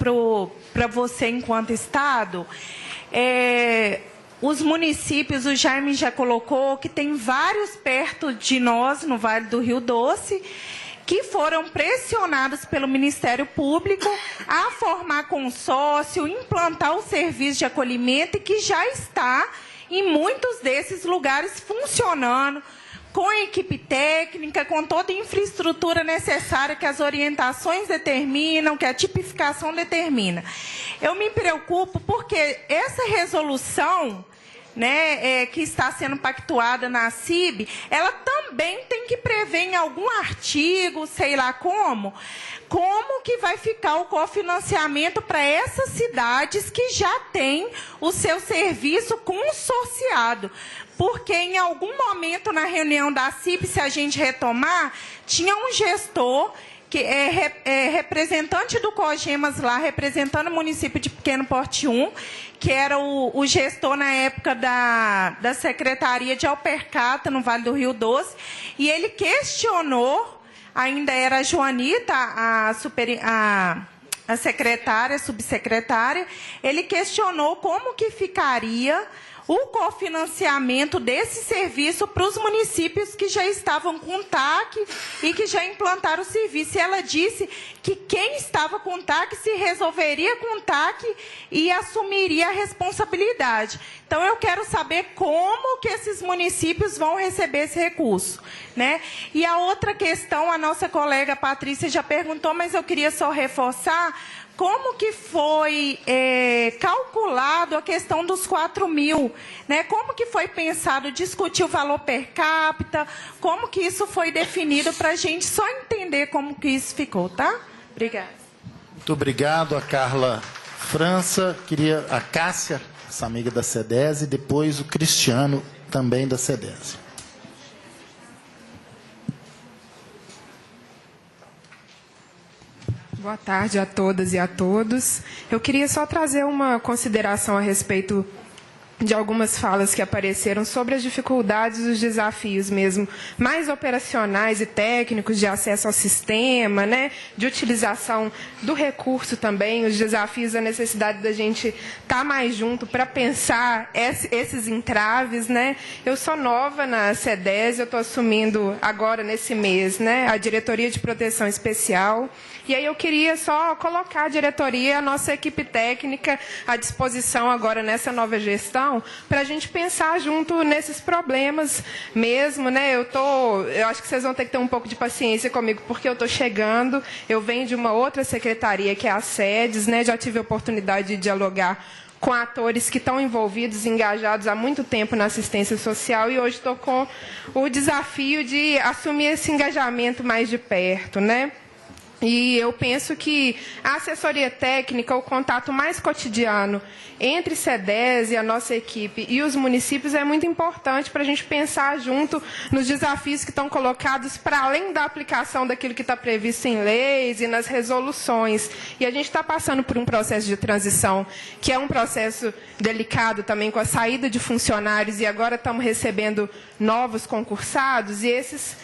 para você enquanto Estado. Os municípios, o Jaime já colocou que tem vários perto de nós, no Vale do Rio Doce, que foram pressionados pelo Ministério Público a formar consórcio, implantar o serviço de acolhimento e que já está em muitos desses lugares funcionando, com a equipe técnica, com toda a infraestrutura necessária que as orientações determinam, que a tipificação determina. Eu me preocupo porque essa resolução, né, que está sendo pactuada na CIB, ela também tem que prever em algum artigo, sei lá como que vai ficar o cofinanciamento para essas cidades que já têm o seu serviço consorciado. Porque em algum momento na reunião da CIB, se a gente retomar, tinha um gestor que é representante do COGEMAS lá, representando o município de Pequeno Porte 1, que era o gestor na época da Secretaria de Alpercata, no Vale do Rio Doce, e ele questionou, ainda era a Joanita, a secretária, subsecretária, ele questionou como que ficaria o cofinanciamento desse serviço para os municípios que já estavam com TAC e que já implantaram o serviço. E ela disse que quem estava com TAC se resolveria com TAC e assumiria a responsabilidade. Então, eu quero saber como que esses municípios vão receber esse recurso, né? E a outra questão, a nossa colega Patrícia já perguntou, mas eu queria só reforçar, como que foi calculado a questão dos 4.000, né? Como que foi pensado, discutir o valor per capita, como que isso foi definido para a gente só entender como que isso ficou, tá? Obrigada. Muito obrigado a Carla França, queria a Cássia, essa amiga da CEDES, e depois o Cristiano, também da CEDES. Boa tarde a todas e a todos. Eu queria só trazer uma consideração a respeito de algumas falas que apareceram sobre as dificuldades e os desafios mesmo, mais operacionais e técnicos de acesso ao sistema, né, de utilização do recurso também, os desafios, a necessidade da gente estar mais junto para pensar esses entraves, né. Eu sou nova na CEDES, eu estou assumindo agora nesse mês, né, a Diretoria de Proteção Especial. E aí eu queria só colocar a diretoria, a nossa equipe técnica à disposição agora nessa nova gestão, para a gente pensar junto nesses problemas mesmo, né? Eu acho que vocês vão ter que ter um pouco de paciência comigo, porque eu estou chegando, eu venho de uma outra secretaria, que é a SEDES, né? Já tive a oportunidade de dialogar com atores que estão envolvidos, engajados há muito tempo na assistência social, e hoje estou com o desafio de assumir esse engajamento mais de perto, né? E eu penso que a assessoria técnica, o contato mais cotidiano entre CEDES e a nossa equipe e os municípios é muito importante para a gente pensar junto nos desafios que estão colocados para além da aplicação daquilo que está previsto em leis e nas resoluções. E a gente está passando por um processo de transição, que é um processo delicado também, com a saída de funcionários, e agora estamos recebendo novos concursados, e esses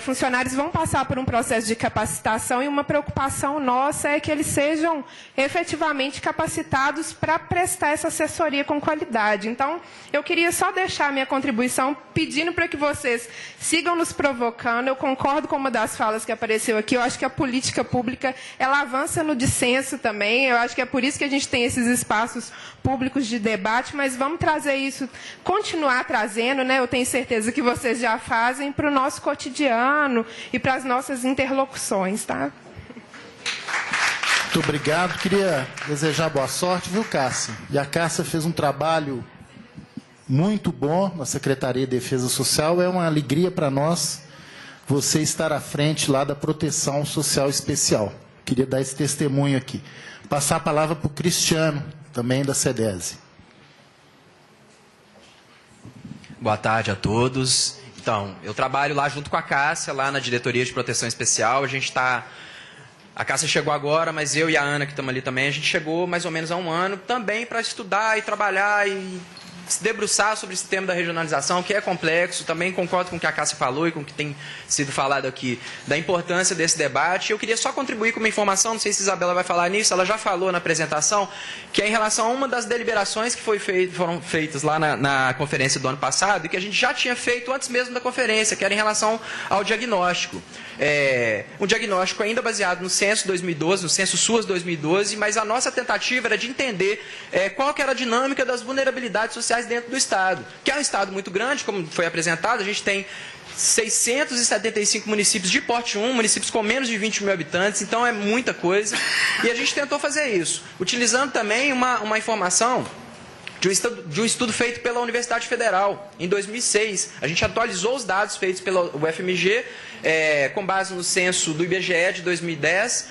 funcionários vão passar por um processo de capacitação gestão, e uma preocupação nossa é que eles sejam efetivamente capacitados para prestar essa assessoria com qualidade. Então, eu queria só deixar a minha contribuição pedindo para que vocês sigam nos provocando. Eu concordo com uma das falas que apareceu aqui. Eu acho que a política pública, ela avança no dissenso também. Eu acho que é por isso que a gente tem esses espaços públicos de debate, mas vamos trazer isso, continuar trazendo, né? Eu tenho certeza que vocês já fazem, para o nosso cotidiano e para as nossas interlocuções, tá? Muito obrigado. Queria desejar boa sorte, viu, Cássia? E a Cássia fez um trabalho muito bom na Secretaria de Defesa Social. É uma alegria para nós você estar à frente lá da Proteção Social Especial. Queria dar esse testemunho aqui. Passar a palavra para o Cristiano, também da SEDESE. Boa tarde a todos. Então, eu trabalho lá junto com a Cássia, lá na Diretoria de Proteção Especial. A Cássia chegou agora, mas eu e a Ana, que estamos ali também, a gente chegou mais ou menos há um ano também para estudar e trabalhar e se debruçar sobre esse tema da regionalização, que é complexo. Também concordo com o que a Cássia falou e com o que tem sido falado aqui, da importância desse debate. Eu queria só contribuir com uma informação, não sei se a Isabela vai falar nisso, ela já falou na apresentação, que é em relação a uma das deliberações que foram feitas lá na conferência do ano passado, e que a gente já tinha feito antes mesmo da conferência, que era em relação ao diagnóstico. Um diagnóstico ainda baseado no censo 2012, no censo SUAS 2012, mas a nossa tentativa era de entender qual que era a dinâmica das vulnerabilidades sociais dentro do Estado, que é um Estado muito grande, como foi apresentado. A gente tem 675 municípios de porte 1, municípios com menos de 20 mil habitantes, então é muita coisa, e a gente tentou fazer isso, utilizando também uma informação de um estudo feito pela Universidade Federal, em 2006. A gente atualizou os dados feitos pela UFMG, com base no censo do IBGE de 2010,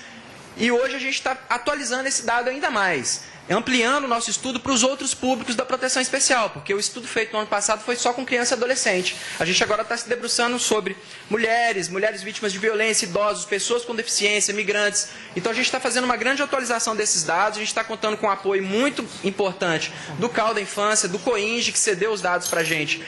e hoje a gente está atualizando esse dado ainda mais, ampliando o nosso estudo para os outros públicos da proteção especial, porque o estudo feito no ano passado foi só com criança e adolescente. A gente agora está se debruçando sobre mulheres vítimas de violência, idosos, pessoas com deficiência, migrantes. Então a gente está fazendo uma grande atualização desses dados, a gente está contando com um apoio muito importante do CAU da Infância, do COINGE, que cedeu os dados para a gente,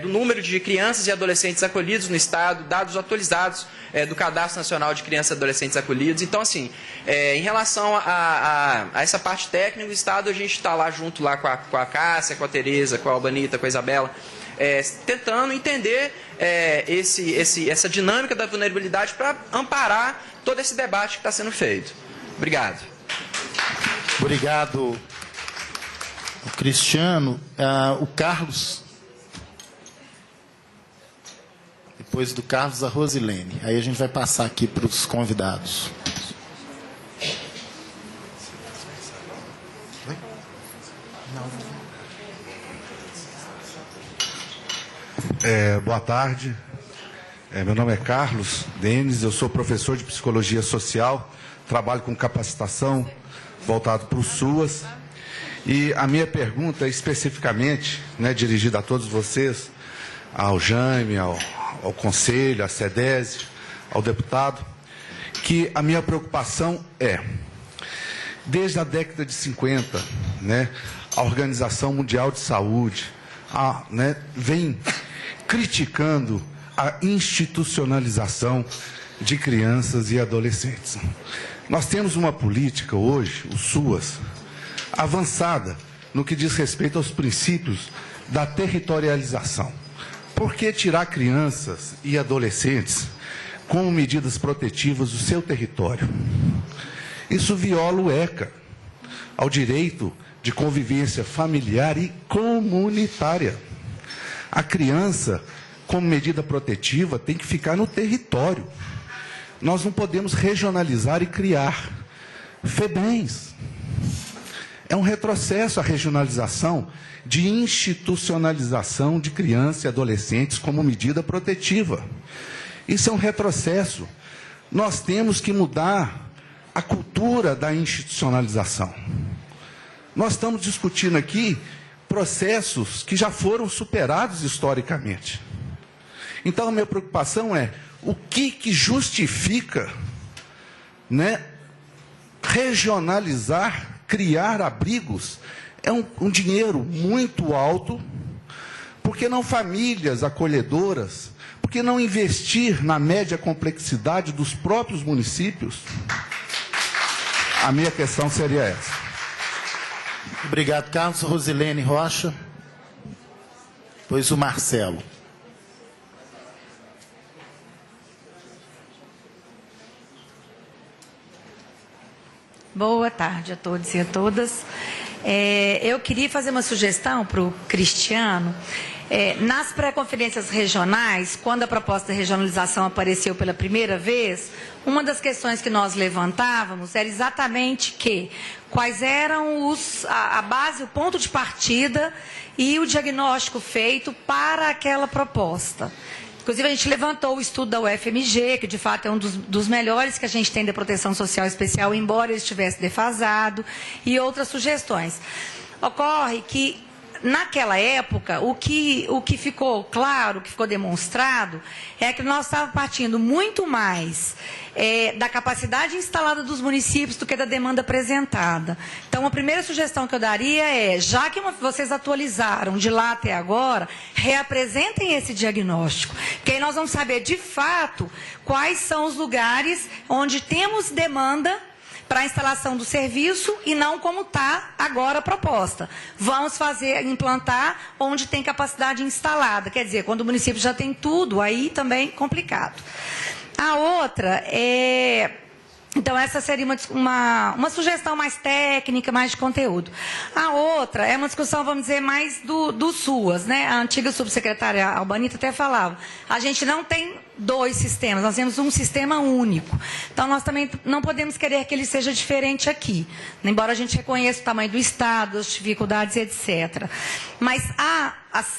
do número de crianças e adolescentes acolhidos no Estado, dados atualizados do Cadastro Nacional de Crianças e Adolescentes Acolhidos. Então, assim, em relação a essa parte técnica do Estado, a gente está lá junto lá com a Cássia, com a Tereza, com a Albanita, com a Isabela, tentando entender essa dinâmica da vulnerabilidade para amparar todo esse debate que está sendo feito. Obrigado. Obrigado, Cristiano. O Carlos. Depois do Carlos, a Rosilene. Aí a gente vai passar aqui para os convidados. Boa tarde. Meu nome é Carlos Denis, eu sou professor de Psicologia Social, trabalho com capacitação voltado para o SUAS. E a minha pergunta é especificamente, dirigida a todos vocês, ao Jaime, ao Conselho, à SEDESE, ao deputado, que a minha preocupação é, desde a década de 50, a Organização Mundial de Saúde vem criticando a institucionalização de crianças e adolescentes. Nós temos uma política hoje, o SUAS, avançada no que diz respeito aos princípios da territorialização. Por que tirar crianças e adolescentes como medidas protetivas do seu território? Isso viola o ECA, ao direito de convivência familiar e comunitária. A criança, como medida protetiva, tem que ficar no território. Nós não podemos regionalizar e criar FEBEMs. É um retrocesso a regionalização de institucionalização de crianças e adolescentes como medida protetiva. Isso é um retrocesso. Nós temos que mudar a cultura da institucionalização. Nós estamos discutindo aqui processos que já foram superados historicamente. Então, a minha preocupação é o que justifica regionalizar, criar abrigos. É um dinheiro muito alto. Por que não famílias acolhedoras? Por Por que não investir na média complexidade dos próprios municípios? A minha questão seria essa. Obrigado, Carlos. Rosilene Rocha. Depois o Marcelo. Boa tarde a todos e a todas. Eu queria fazer uma sugestão para o Cristiano. Nas pré-conferências regionais, quando a proposta de regionalização apareceu pela primeira vez, uma das questões que nós levantávamos era exatamente quais eram a base, o ponto de partida e o diagnóstico feito para aquela proposta. Inclusive, a gente levantou o estudo da UFMG, que de fato é um dos melhores que a gente tem da proteção social especial, embora ele estivesse defasado, e outras sugestões. Ocorre que, naquela época, o que ficou claro, o que ficou demonstrado, é que nós estávamos partindo muito mais da capacidade instalada dos municípios do que da demanda apresentada. Então, a primeira sugestão que eu daria é, já que vocês atualizaram de lá até agora, reapresentem esse diagnóstico, porque aí nós vamos saber, de fato, quais são os lugares onde temos demanda para a instalação do serviço e não como está agora a proposta. Vamos implantar onde tem capacidade instalada. Quer dizer, quando o município já tem tudo, aí também complicado. A outra é... Então, essa seria uma sugestão mais técnica, mais de conteúdo. A outra é uma discussão, vamos dizer, mais do SUAS, né? A antiga subsecretária Albanita até falava. A gente não tem 2 sistemas, nós temos um sistema único. Então, nós também não podemos querer que ele seja diferente aqui, embora a gente reconheça o tamanho do Estado, as dificuldades, etc. Mas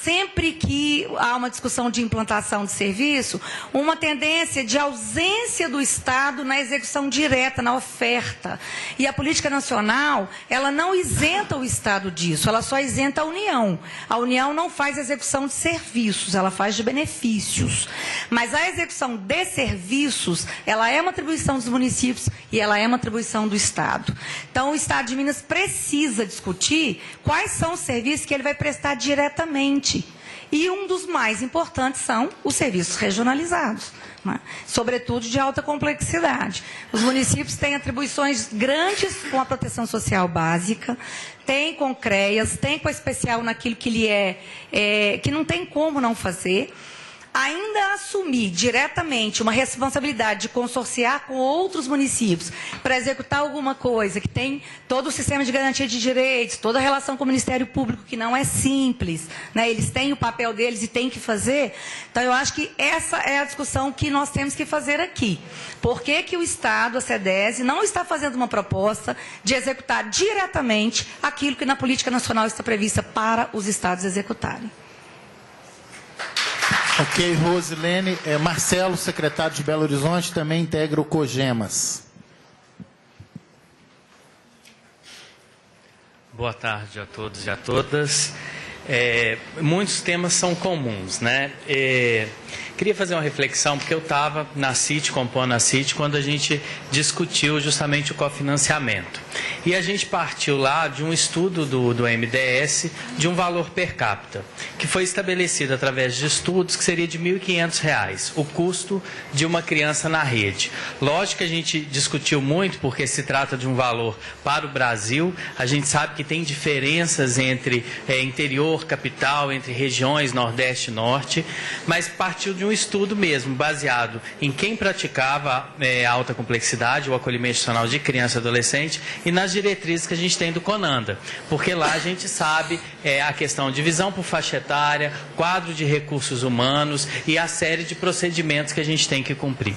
sempre que há uma discussão de implantação de serviço, uma tendência de ausência do Estado na execução direta, na oferta. E a política nacional, ela não isenta o Estado disso, ela só isenta a União. A União não faz execução de serviços, ela faz de benefícios. Mas a execução de serviços, ela é uma atribuição dos municípios e ela é uma atribuição do Estado. Então, o Estado de Minas precisa discutir quais são os serviços que ele vai prestar diretamente. E um dos mais importantes são os serviços regionalizados, né? Sobretudo de alta complexidade. Os municípios têm atribuições grandes com a proteção social básica, têm com CREAS, têm com a especial naquilo que que não tem como não fazer. Ainda assumir diretamente uma responsabilidade de consorciar com outros municípios para executar alguma coisa que tem todo o sistema de garantia de direitos, toda a relação com o Ministério Público, que não é simples, né? Eles têm o papel deles e têm que fazer. Então, eu acho que essa é a discussão que nós temos que fazer aqui. Por que o Estado, a SEDESE, não está fazendo uma proposta de executar diretamente aquilo que na política nacional está prevista para os estados executarem? Ok, Rosilene. Marcelo, secretário de Belo Horizonte, também integra o COGEMAS. Boa tarde a todos e a todas. Muitos temas são comuns, né? Queria fazer uma reflexão, porque eu estava na CIT, compondo a CIT, quando a gente discutiu justamente o cofinanciamento. E a gente partiu lá de um estudo do MDS de um valor per capita, que foi estabelecido através de estudos que seria de R$ 1.500, o custo de uma criança na rede. Lógico que a gente discutiu muito, porque se trata de um valor para o Brasil. A gente sabe que tem diferenças entre interior, capital, entre regiões, Nordeste e Norte, mas partiu de um estudo mesmo, baseado em quem praticava alta complexidade, o acolhimento institucional de criança e adolescente, e nas diretrizes que a gente tem do CONANDA, porque lá a gente sabe a questão de divisão por faixa etária, quadro de recursos humanos e a série de procedimentos que a gente tem que cumprir.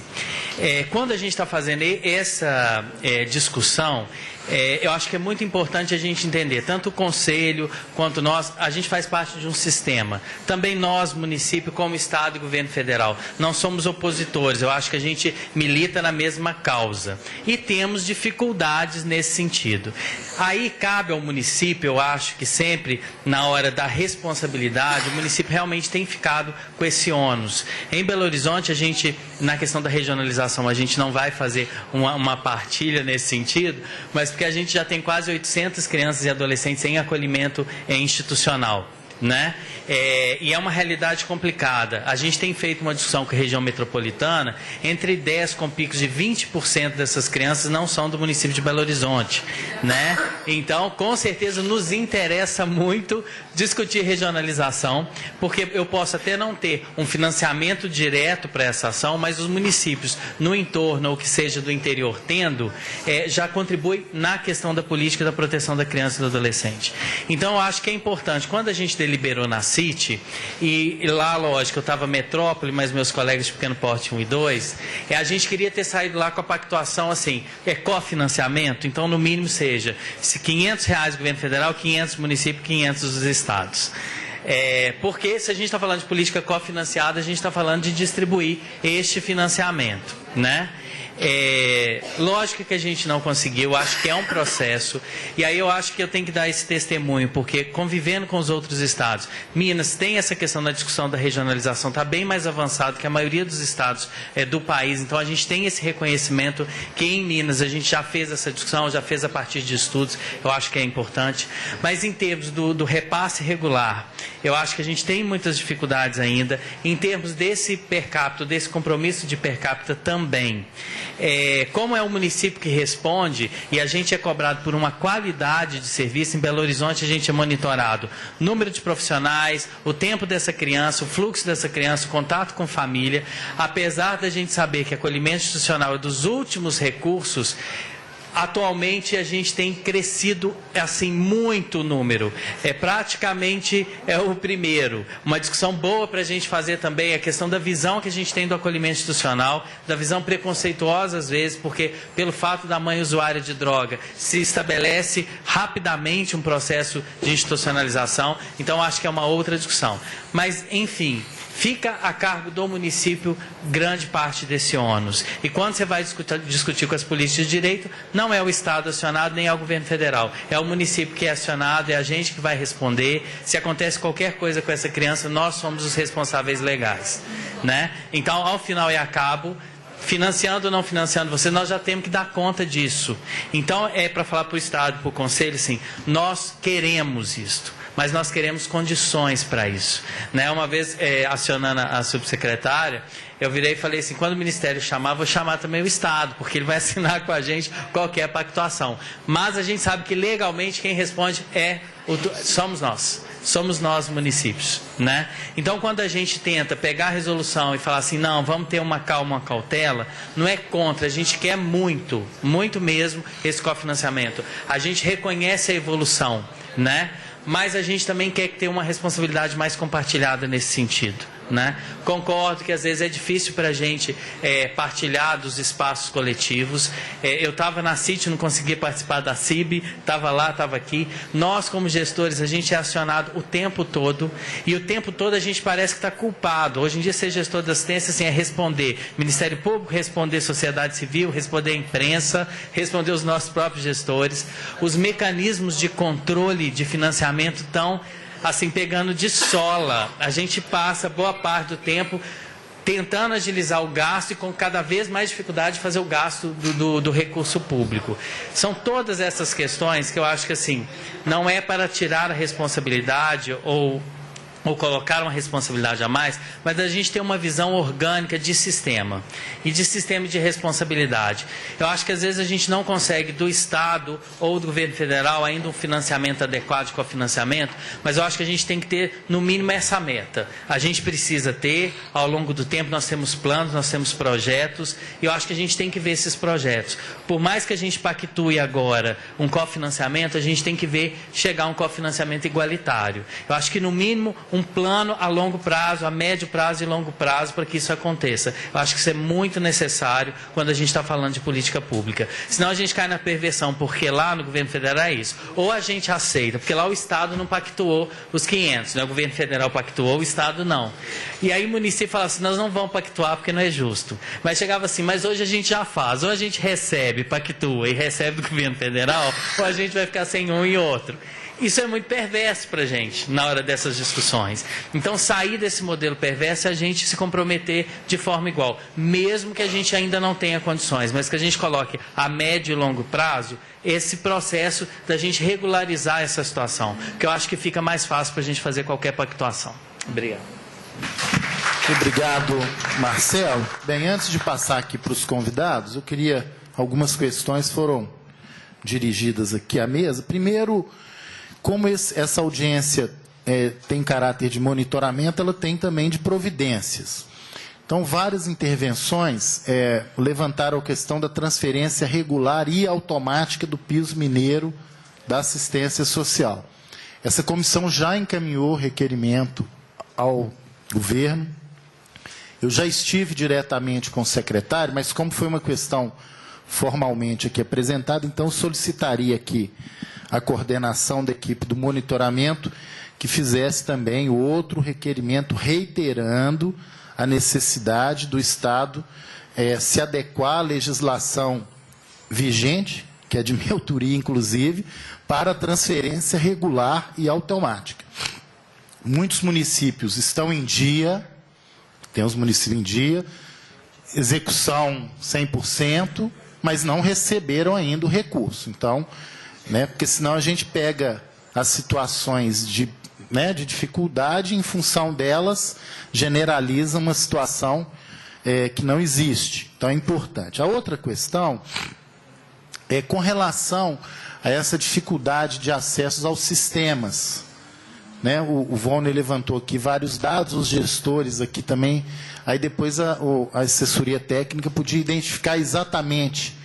Quando a gente está fazendo essa discussão, eu acho que é muito importante a gente entender, tanto o Conselho quanto nós, a gente faz parte de um sistema. Também nós, município, como Estado e Governo Federal, não somos opositores, eu acho que a gente milita na mesma causa. E temos dificuldades nesse sentido. Aí cabe ao município, eu acho que sempre, na hora da responsabilidade, o município realmente tem ficado com esse ônus. Em Belo Horizonte, a gente, na questão da regionalização, a gente não vai fazer uma partilha nesse sentido, mas porque a gente já tem quase 800 crianças e adolescentes em acolhimento institucional. né? E é uma realidade complicada. A gente tem feito uma discussão com a região metropolitana, entre 10 com picos de 20% dessas crianças não são do município de Belo Horizonte, né? Então, com certeza, nos interessa muito discutir regionalização, porque eu posso até não ter um financiamento direto para essa ação, mas os municípios no entorno, ou que seja do interior, tendo, já contribui na questão da política da proteção da criança e do adolescente. Então, eu acho que é importante, quando a gente deliberou na CIT, e lá, lógico, eu estava metrópole, mas meus colegas de pequeno porte 1 e 2, a gente queria ter saído lá com a pactuação assim, cofinanciamento, então no mínimo seja, se R$500 do governo federal, 500 municípios, 500 dos estados. Porque se a gente está falando de política cofinanciada, a gente está falando de distribuir este financiamento, né? Lógico que a gente não conseguiu, acho que é um processo, e aí eu acho que eu tenho que dar esse testemunho, porque convivendo com os outros estados, Minas tem essa questão da discussão da regionalização, está bem mais avançado que a maioria dos estados do país, então a gente tem esse reconhecimento que em Minas a gente já fez essa discussão, já fez a partir de estudos, eu acho que é importante, mas em termos do repasse regular, eu acho que a gente tem muitas dificuldades ainda, em termos desse per capita, desse compromisso de per capita também. Como é o município que responde e a gente é cobrado por uma qualidade de serviço, em Belo Horizonte a gente é monitorado número de profissionais, o tempo dessa criança, o fluxo dessa criança, o contato com família, apesar da gente saber que acolhimento institucional é dos últimos recursos. Atualmente a gente tem crescido assim muito o número, praticamente o primeiro. Uma discussão boa para a gente fazer também a questão da visão que a gente tem do acolhimento institucional, da visão preconceituosa às vezes, porque pelo fato da mãe usuária de droga se estabelece rapidamente um processo de institucionalização, então acho que é uma outra discussão. Mas enfim, fica a cargo do município grande parte desse ônus. E quando você vai discutir com as políticas de direito, não é o Estado acionado, nem é o governo federal. É o município que é acionado, é a gente que vai responder. Se acontece qualquer coisa com essa criança, nós somos os responsáveis legais, né? Então, ao final e a cabo, financiando ou não financiando você, nós já temos que dar conta disso. Então, para falar para o Estado, para o Conselho, assim, nós queremos isto, mas nós queremos condições para isso, né? Uma vez, acionando a subsecretária, eu virei e falei assim, quando o Ministério chamar, vou chamar também o Estado, porque ele vai assinar com a gente qualquer pactuação. Mas a gente sabe que legalmente quem responde somos nós municípios, né? Então, quando a gente tenta pegar a resolução e falar assim, não, vamos ter uma calma, uma cautela, não é contra, a gente quer muito, muito mesmo esse cofinanciamento. A gente reconhece a evolução, né? Mas a gente também quer ter uma responsabilidade mais compartilhada nesse sentido, né? Concordo que às vezes é difícil para a gente partilhar dos espaços coletivos. Eu estava na CIT, não conseguia participar da CIB, estava lá, estava aqui. Nós, como gestores, a gente é acionado o tempo todo, e o tempo todo a gente parece que está culpado. Hoje em dia, ser gestor da assistência assim, é responder Ministério Público, responder sociedade civil, responder a imprensa, responder os nossos próprios gestores. Os mecanismos de controle de financiamento estão assim, pegando de sola. A gente passa boa parte do tempo tentando agilizar o gasto e com cada vez mais dificuldade de fazer o gasto do recurso público. São todas essas questões que eu acho que assim, não é para tirar a responsabilidade ou colocar uma responsabilidade a mais, mas a gente tem uma visão orgânica de sistema e de sistema de responsabilidade. Eu acho que às vezes a gente não consegue do Estado ou do governo federal ainda um financiamento adequado de cofinanciamento, mas eu acho que a gente tem que ter no mínimo essa meta. A gente precisa ter, ao longo do tempo nós temos planos, nós temos projetos, e eu acho que a gente tem que ver esses projetos. Por mais que a gente pactue agora um cofinanciamento, a gente tem que ver chegar a um cofinanciamento igualitário. Eu acho que no mínimo um plano a longo prazo, a médio prazo e longo prazo para que isso aconteça. Eu acho que isso é muito necessário quando a gente está falando de política pública. Senão a gente cai na perversão, porque lá no governo federal é isso. Ou a gente aceita, porque lá o Estado não pactuou os 500, né? O governo federal pactuou, o Estado não. E aí o município fala assim, nós não vamos pactuar porque não é justo. Mas chegava assim, mas hoje a gente já faz, ou a gente recebe, pactua e recebe do governo federal, ou a gente vai ficar sem um e outro. Isso é muito perverso para a gente, na hora dessas discussões. Então, sair desse modelo perverso é a gente se comprometer de forma igual, mesmo que a gente ainda não tenha condições, mas que a gente coloque a médio e longo prazo esse processo da gente regularizar essa situação, que eu acho que fica mais fácil para a gente fazer qualquer pactuação. Obrigado. Obrigado, Marcelo. Bem, antes de passar aqui para os convidados, eu queria... Algumas questões foram dirigidas aqui à mesa. Primeiro, como essa audiência tem caráter de monitoramento, ela tem também de providências. Então, várias intervenções levantaram a questão da transferência regular e automática do piso mineiro da assistência social. Essa comissão já encaminhou requerimento ao governo. Eu já estive diretamente com o secretário, mas como foi uma questão formalmente aqui apresentada, então solicitaria aqui a coordenação da equipe do monitoramento que fizesse também o outro requerimento reiterando a necessidade do Estado se adequar à legislação vigente, que é de minha autoria, inclusive, para a transferência regular e automática. Muitos municípios estão em dia, tem os municípios em dia, execução 100%, mas não receberam ainda o recurso. Então, porque senão a gente pega as situações de dificuldade, em função delas, generaliza uma situação que não existe. Então, é importante. A outra questão é com relação a essa dificuldade de acesso aos sistemas. O Volney levantou aqui vários dados, os gestores aqui também, aí depois a assessoria técnica podia identificar exatamente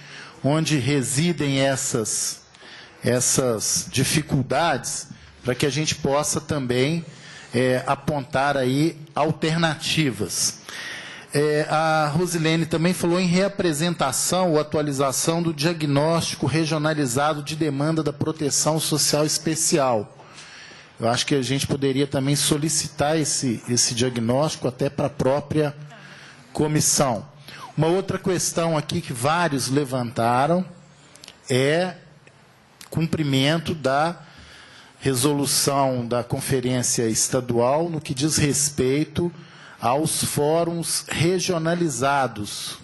onde residem essas dificuldades, para que a gente possa também apontar aí alternativas. A Rosilene também falou em reapresentação ou atualização do diagnóstico regionalizado de demanda da proteção social especial. Eu acho que a gente poderia também solicitar esse diagnóstico até para a própria comissão. Uma outra questão aqui que vários levantaram é cumprimento da resolução da Conferência Estadual no que diz respeito aos fóruns regionalizados.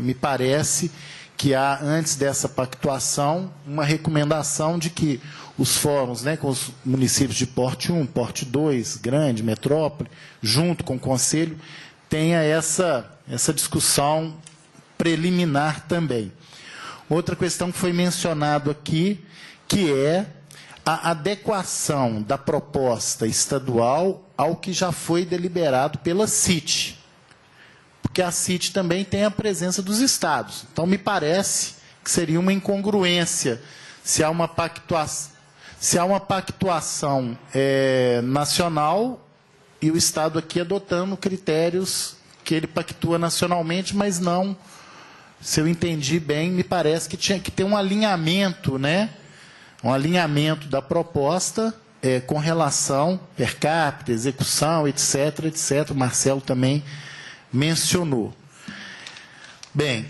Me parece que há, antes dessa pactuação, uma recomendação de que os fóruns, com os municípios de porte 1, porte 2, grande, metrópole, junto com o Conselho, tenha essa discussão preliminar também. Outra questão que foi mencionado aqui, que é a adequação da proposta estadual ao que já foi deliberado pela CIT. Porque a CIT também tem a presença dos estados. Então, me parece que seria uma incongruência se há uma pactuação nacional e o Estado aqui adotando critérios que ele pactua nacionalmente, mas não, se eu entendi bem, me parece que tinha que ter um alinhamento, um alinhamento da proposta com relação per capita, execução, etc., etc. O Marcelo também mencionou. Bem,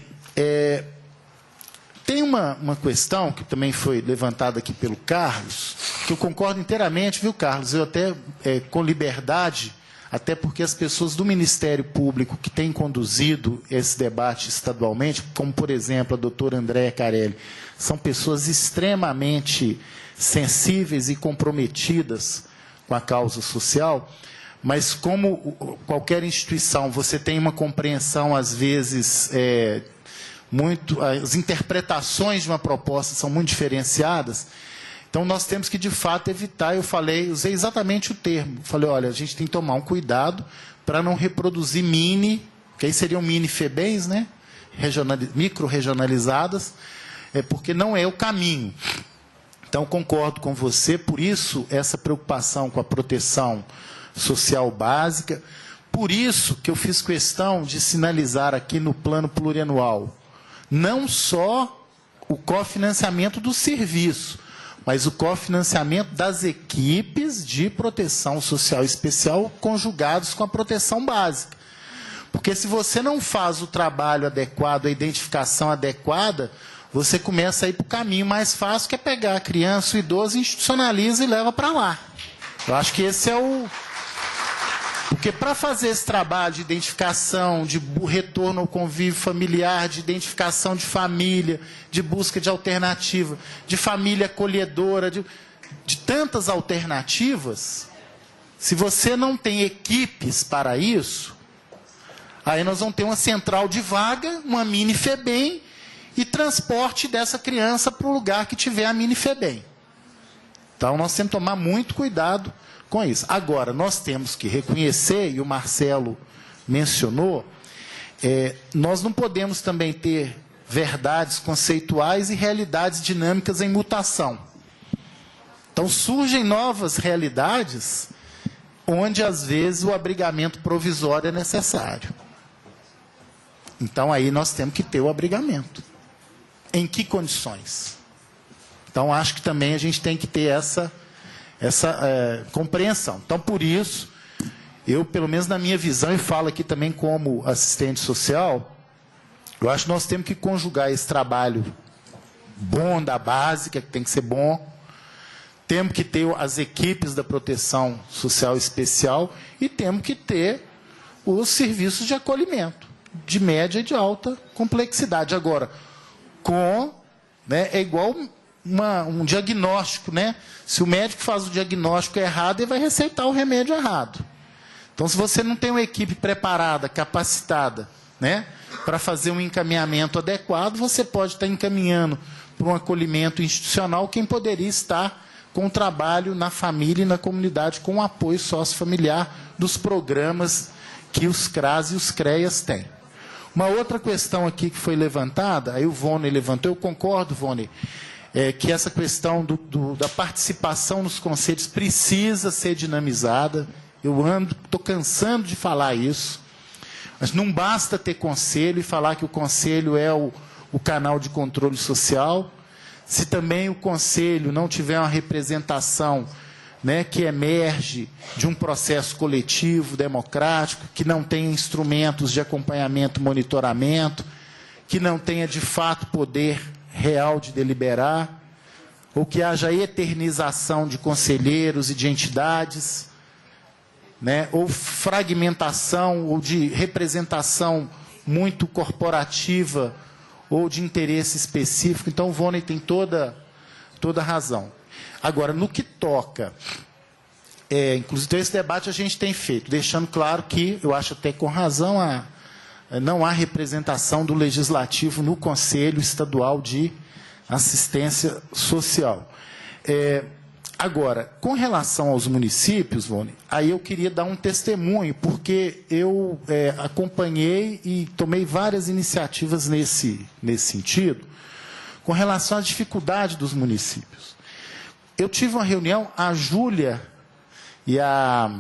tem uma questão que também foi levantada aqui pelo Carlos, que eu concordo inteiramente, viu, Carlos? Eu até, com liberdade, até porque as pessoas do Ministério Público que têm conduzido esse debate estadualmente, como, por exemplo, a doutora Andréa Carelli, são pessoas extremamente sensíveis e comprometidas com a causa social, mas como qualquer instituição, você tem uma compreensão, às vezes, as interpretações de uma proposta são muito diferenciadas, então nós temos que, de fato, evitar, usei exatamente o termo, falei, olha, a gente tem que tomar um cuidado para não reproduzir que aí seriam mini FEBEMs, micro-regionalizadas, porque não é o caminho. Então, concordo com você, por isso, essa preocupação com a proteção social básica, por isso que eu fiz questão de sinalizar aqui no plano plurianual, não só o cofinanciamento do serviço, mas o cofinanciamento das equipes de proteção social especial conjugados com a proteção básica. Porque se você não faz o trabalho adequado, a identificação adequada, você começa a ir para o caminho mais fácil, que é pegar a criança, o idoso, institucionaliza e leva para lá. Eu acho que esse é o... Porque para fazer esse trabalho de identificação, de retorno ao convívio familiar, de identificação de família, de busca de alternativa, de família acolhedora, de tantas alternativas, se você não tem equipes para isso, aí nós vamos ter uma central de vaga, uma mini FEBEM, e transporte dessa criança para o lugar que tiver a mini FEBEM. Então, nós temos que tomar muito cuidado com isso. Agora, nós temos que reconhecer, e o Marcelo mencionou, nós não podemos também ter verdades conceituais e realidades dinâmicas em mutação. Então, surgem novas realidades onde, às vezes, o abrigamento provisório é necessário. Então, aí nós temos que ter o abrigamento. Em que condições? Então, acho que também a gente tem que ter essa compreensão. Então, por isso, eu, pelo menos na minha visão, e falo aqui também como assistente social, eu acho que nós temos que conjugar esse trabalho bom da base, que tem que ser bom, temos que ter as equipes da proteção social especial e temos que ter os serviços de acolhimento, de média e de alta complexidade. Agora, é igual um diagnóstico, né? Se o médico faz o diagnóstico errado, ele vai receitar o remédio errado. Então, se você não tem uma equipe preparada, capacitada, né, para fazer um encaminhamento adequado, você pode estar encaminhando para um acolhimento institucional quem poderia estar com o trabalho na família e na comunidade, com o apoio sociofamiliar dos programas que os CRAS e os CREAS têm. Uma outra questão aqui que foi levantada, aí o Vone levantou, eu concordo, Vone, que essa questão da participação nos conselhos precisa ser dinamizada. Eu estou cansando de falar isso. Mas não basta ter conselho e falar que o conselho é o canal de controle social. Se também o conselho não tiver uma representação, né, que emerge de um processo coletivo, democrático, que não tenha instrumentos de acompanhamento e monitoramento, que não tenha, de fato, poder real de deliberar, ou que haja eternização de conselheiros e de entidades, né, ou fragmentação, ou de representação muito corporativa, ou de interesse específico. Então, o Vone tem toda a razão. Agora, no que toca, inclusive esse debate a gente tem feito, deixando claro que, eu acho até com razão, não há representação do Legislativo no Conselho Estadual de Assistência Social. Agora, com relação aos municípios, Vone, aí eu queria dar um testemunho, porque eu acompanhei e tomei várias iniciativas nesse sentido, com relação à dificuldade dos municípios. Eu tive uma reunião, a Júlia e a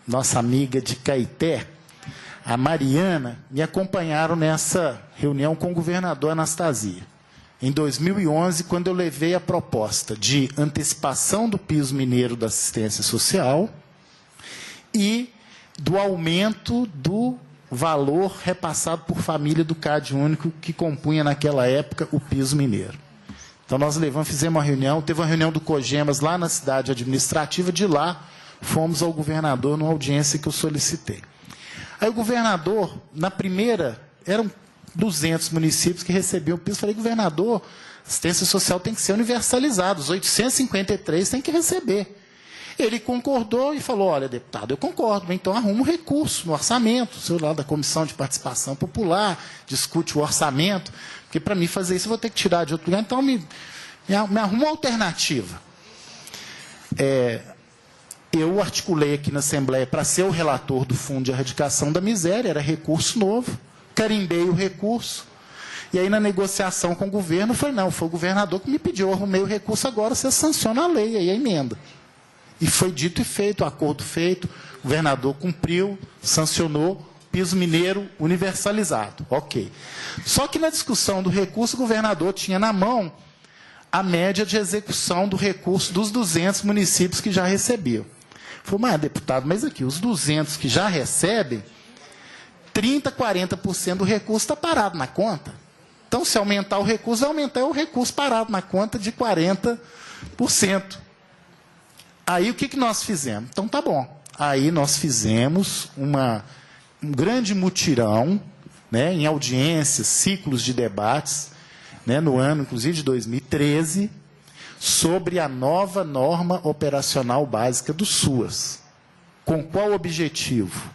nossa amiga de Caeté, a Mariana, me acompanharam nessa reunião com o governador Anastasia. Em 2011, quando eu levei a proposta de antecipação do piso mineiro da assistência social e do aumento do valor repassado por família do CAD único que compunha naquela época o piso mineiro. Então, nós fizemos uma reunião, teve uma reunião do COGEMAS lá na cidade administrativa, de lá fomos ao governador numa audiência que eu solicitei. Aí o governador, na primeira, eram 200 municípios que recebiam o piso. Falei, governador, assistência social tem que ser universalizada, os 853 têm que receber. Ele concordou e falou, olha, deputado, eu concordo, então arruma um recurso no orçamento, o senhor lá da Comissão de Participação Popular, discute o orçamento, porque para mim fazer isso eu vou ter que tirar de outro lugar, então me arruma uma alternativa. Eu articulei aqui na Assembleia para ser o relator do Fundo de Erradicação da Miséria, era recurso novo, carimbei o recurso, e aí na negociação com o governo, foi o governador que me pediu, eu arrumei o recurso, agora você sanciona a lei, aí a emenda. E foi dito e feito, o acordo feito, o governador cumpriu, sancionou, piso mineiro universalizado. Ok. Só que na discussão do recurso, o governador tinha na mão a média de execução do recurso dos 200 municípios que já recebiam. Falei, mas deputado, mas aqui, os 200 que já recebem, 30%, 40% do recurso está parado na conta. Então, se aumentar o recurso, vai aumentar o recurso parado na conta de 40%. Aí, o que nós fizemos? Então, tá bom. Aí, nós fizemos um grande mutirão, né, em audiências, ciclos de debates, né, no ano, inclusive, de 2013, sobre a nova norma operacional básica do SUAS. Com qual objetivo?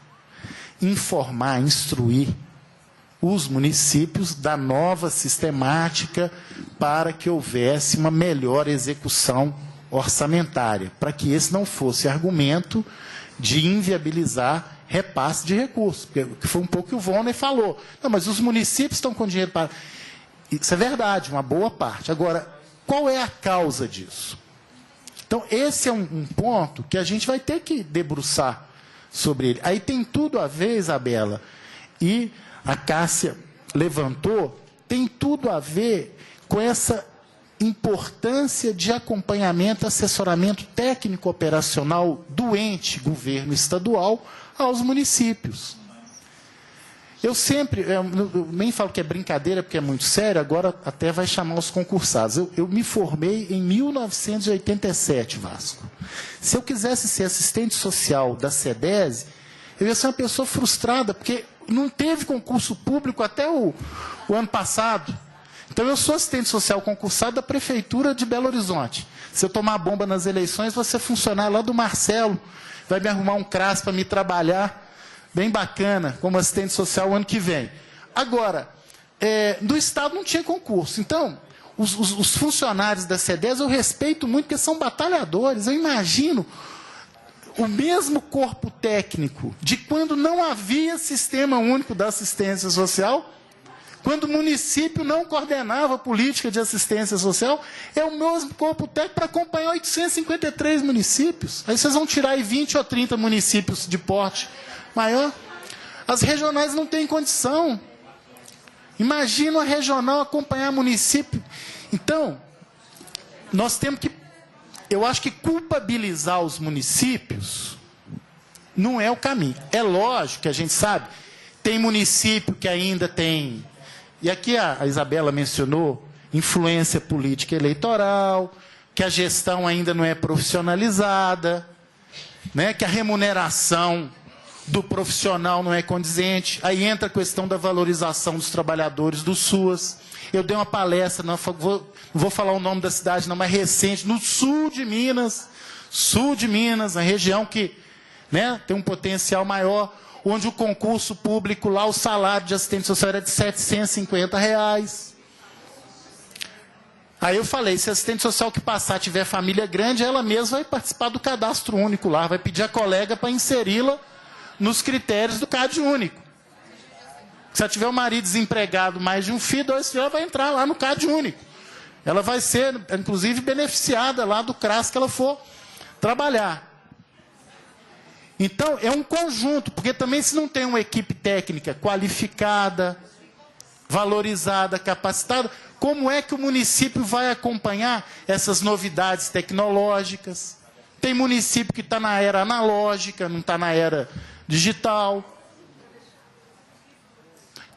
Informar, instruir os municípios da nova sistemática para que houvesse uma melhor execução orçamentária, para que esse não fosse argumento de inviabilizar repasse de recursos, que foi um pouco que o Volney falou. Não, mas os municípios estão com dinheiro para... Isso é verdade, uma boa parte. Agora, qual é a causa disso? Então, esse é um ponto que a gente vai ter que debruçar sobre ele. Aí tem tudo a ver, Isabela, e a Cássia levantou, tem tudo a ver com essa importância de acompanhamento, assessoramento técnico operacional do ente governo estadual aos municípios. Eu nem falo que é brincadeira, porque é muito sério, agora até vai chamar os concursados. Eu me formei em 1987, Vasco. Se eu quisesse ser assistente social da SEDESE, eu ia ser uma pessoa frustrada, porque não teve concurso público até o ano passado. Então, eu sou assistente social concursado da Prefeitura de Belo Horizonte. Se eu tomar bomba nas eleições, vou ser funcionário lá do Marcelo, vai me arrumar um CRAS para me trabalhar, bem bacana, como assistente social o ano que vem. Agora, no Estado não tinha concurso. Então, os funcionários da SEDES eu respeito muito, porque são batalhadores. Eu imagino o mesmo corpo técnico de quando não havia sistema único da assistência social, quando o município não coordenava a política de assistência social, é o mesmo corpo técnico para acompanhar 853 municípios. Aí vocês vão tirar aí 20 ou 30 municípios de porte maior. As regionais não têm condição. Imagina a regional acompanhar município. Então, nós temos que, eu acho que culpabilizar os municípios não é o caminho. É lógico que a gente sabe, tem município que ainda tem, e aqui a Isabela mencionou, influência política eleitoral, que a gestão ainda não é profissionalizada, né, que a remuneração do profissional não é condizente. Aí entra a questão da valorização dos trabalhadores do SUAS. Eu dei uma palestra, não vou falar o nome da cidade, não, mas recente, no sul de Minas, a região que, né, tem um potencial maior, onde o concurso público lá, o salário de assistente social era de R$ 750. Aí eu falei, se a assistente social que passar tiver família grande, ela mesma vai participar do cadastro único lá, vai pedir a colega para inseri-la nos critérios do CAD único. Se ela tiver um marido desempregado, mais de um filho, 2 filhos, ela vai entrar lá no CAD único. Ela vai ser, inclusive, beneficiada lá do CRAS que ela for trabalhar. Então, é um conjunto, porque também se não tem uma equipe técnica qualificada, valorizada, capacitada, como é que o município vai acompanhar essas novidades tecnológicas? Tem município que está na era analógica, não está na era digital.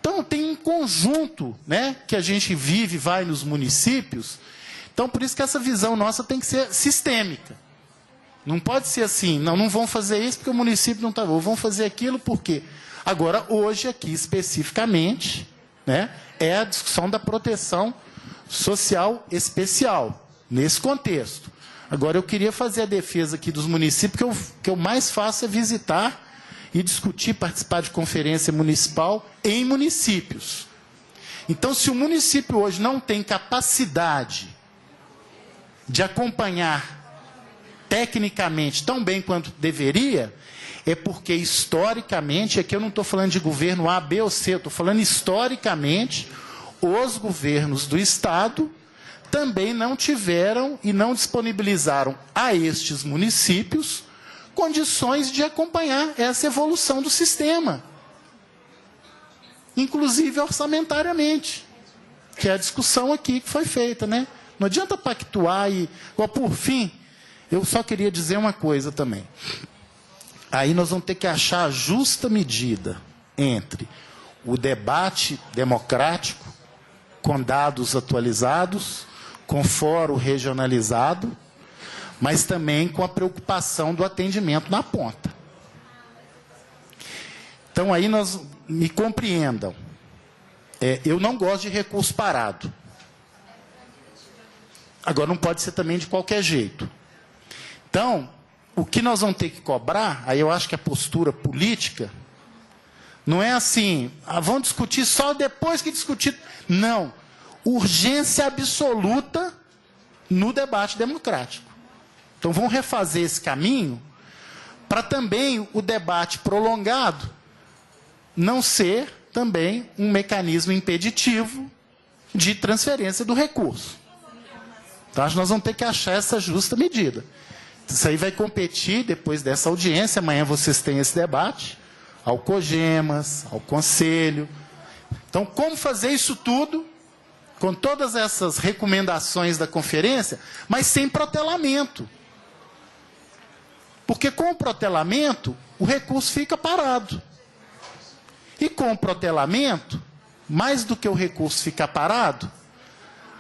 Então, tem um conjunto, né, que a gente vive, vai nos municípios. Então, por isso que essa visão nossa tem que ser sistêmica. Não pode ser assim, não vão fazer isso porque o município não está bom, vão fazer aquilo por quê? Agora, hoje, aqui especificamente, né, é a discussão da proteção social especial, nesse contexto. Agora, eu queria fazer a defesa aqui dos municípios, que eu mais faço é visitar e discutir, participar de conferência municipal em municípios. Então, se o município hoje não tem capacidade de acompanhar tecnicamente tão bem quanto deveria, é porque historicamente, aqui eu não estou falando de governo A, B ou C, eu estou falando historicamente, os governos do Estado também não tiveram e não disponibilizaram a estes municípios condições de acompanhar essa evolução do sistema, inclusive orçamentariamente, que é a discussão aqui que foi feita, né? Não adianta pactuar e... Por fim, eu só queria dizer uma coisa também. Aí nós vamos ter que achar a justa medida entre o debate democrático com dados atualizados, com fórum regionalizado, mas também com a preocupação do atendimento na ponta. Então, aí me compreendam. Eu não gosto de recurso parado. Agora, não pode ser também de qualquer jeito. Então, o que nós vamos ter que cobrar, aí eu acho que a postura política, não é assim, vamos discutir só depois que discutir. Não. Urgência absoluta no debate democrático. Então, vamos refazer esse caminho para também o debate prolongado não ser também um mecanismo impeditivo de transferência do recurso. Então, acho que nós vamos ter que achar essa justa medida. Isso aí vai competir, depois dessa audiência, amanhã vocês têm esse debate, ao COGEMAS, ao Conselho. Então, como fazer isso tudo, com todas essas recomendações da conferência, mas sem protelamento. Porque com o protelamento, o recurso fica parado. E com o protelamento, mais do que o recurso ficar parado,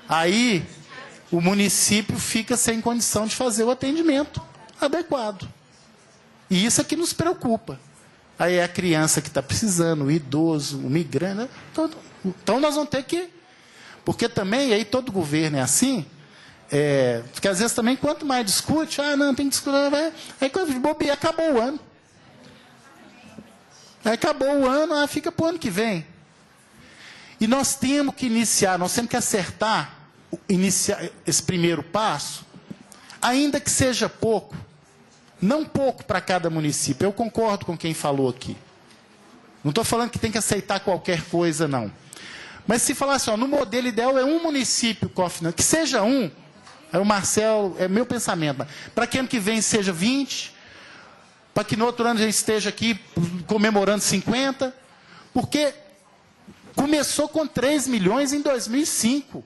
aí o município fica sem condição de fazer o atendimento adequado. E isso é que nos preocupa. Aí é a criança que está precisando, o idoso, o migrante. Né? Então nós vamos ter que... Porque também, aí todo governo é assim, porque às vezes também, quanto mais discute, não, tem que discutir, aí quando bobear, acabou o ano. Aí acabou o ano, fica para o ano que vem. E nós temos que iniciar, nós temos que acertar, iniciar esse primeiro passo, ainda que seja pouco, não pouco para cada município, eu concordo com quem falou aqui. Não estou falando que tem que aceitar qualquer coisa, não. Mas se falar assim, no modelo ideal é um município cofinanciado, que seja um, aí o Marcelo, é meu pensamento, para que ano que vem seja 20, para que no outro ano a gente esteja aqui comemorando 50, porque começou com 3 milhões em 2005.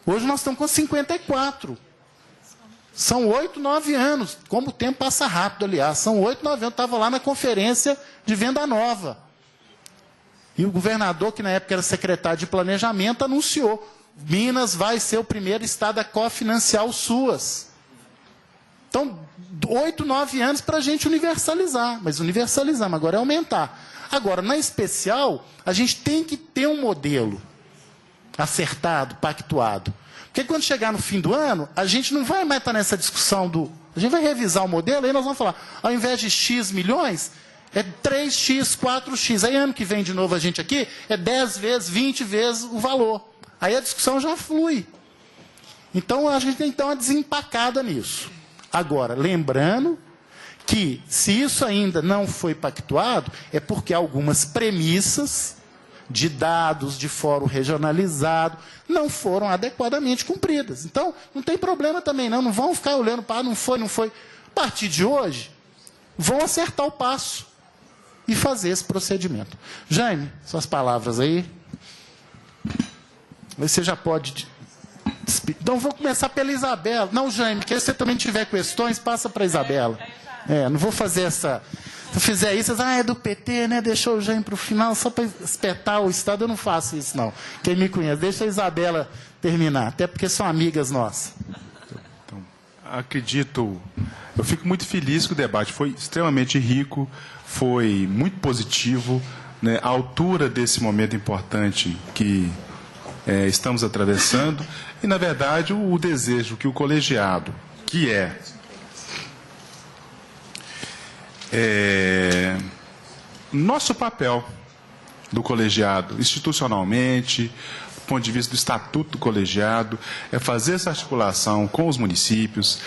Hoje nós estamos com 54. São 8, 9 anos. Como o tempo passa rápido, aliás. São 8, 9 anos. Eu estava lá na conferência de Venda Nova. E o governador, que na época era secretário de Planejamento, anunciou: Minas vai ser o primeiro estado a cofinanciar o SUAS. Então, 8, 9 anos para a gente universalizar. Mas universalizamos, agora é aumentar. Agora, na especial, a gente tem que ter um modelo acertado, pactuado. Porque quando chegar no fim do ano, a gente não vai mais estar nessa discussão do... A gente vai revisar o modelo, aí nós vamos falar, ao invés de X milhões, é 3X, 4X. Aí ano que vem de novo a gente aqui, é 10 vezes, 20 vezes o valor. Aí a discussão já flui. Então, a gente tem que dar uma desempacada nisso. Agora, lembrando que, se isso ainda não foi pactuado, é porque algumas premissas de dados de fórum regionalizado não foram adequadamente cumpridas. Então, não tem problema também, não. Não vão ficar olhando para não foi, não foi. A partir de hoje, vão acertar o passo e fazer esse procedimento. Jaime, suas palavras aí. Você já pode... Então, vou começar pela Isabela. Não, Jaime, que se você também tiver questões, passa para a Isabela. Não vou fazer essa... Se eu fizer isso, é do PT, né? Deixou o Jaime para o final, só para espetar o Estado. Eu não faço isso, não. Quem me conhece, deixa a Isabela terminar, até porque são amigas nossas. Então, acredito... Eu fico muito feliz que o debate foi extremamente rico, foi muito positivo, né? À altura desse momento importante que estamos atravessando, e, na verdade, o desejo que o colegiado, que nosso papel do colegiado, institucionalmente, do ponto de vista do estatuto do colegiado, é fazer essa articulação com os municípios,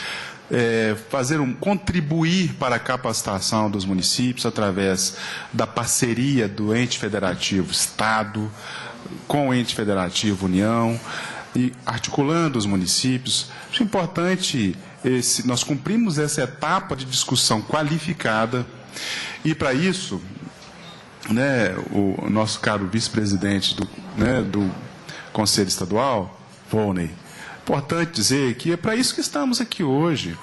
contribuir para a capacitação dos municípios através da parceria do ente federativo Estado com o ente federativo União, e articulando os municípios. Acho importante, nós cumprimos essa etapa de discussão qualificada, e para isso, né, o nosso caro vice-presidente do Conselho Estadual, Volney, importante dizer que é para isso que estamos aqui hoje.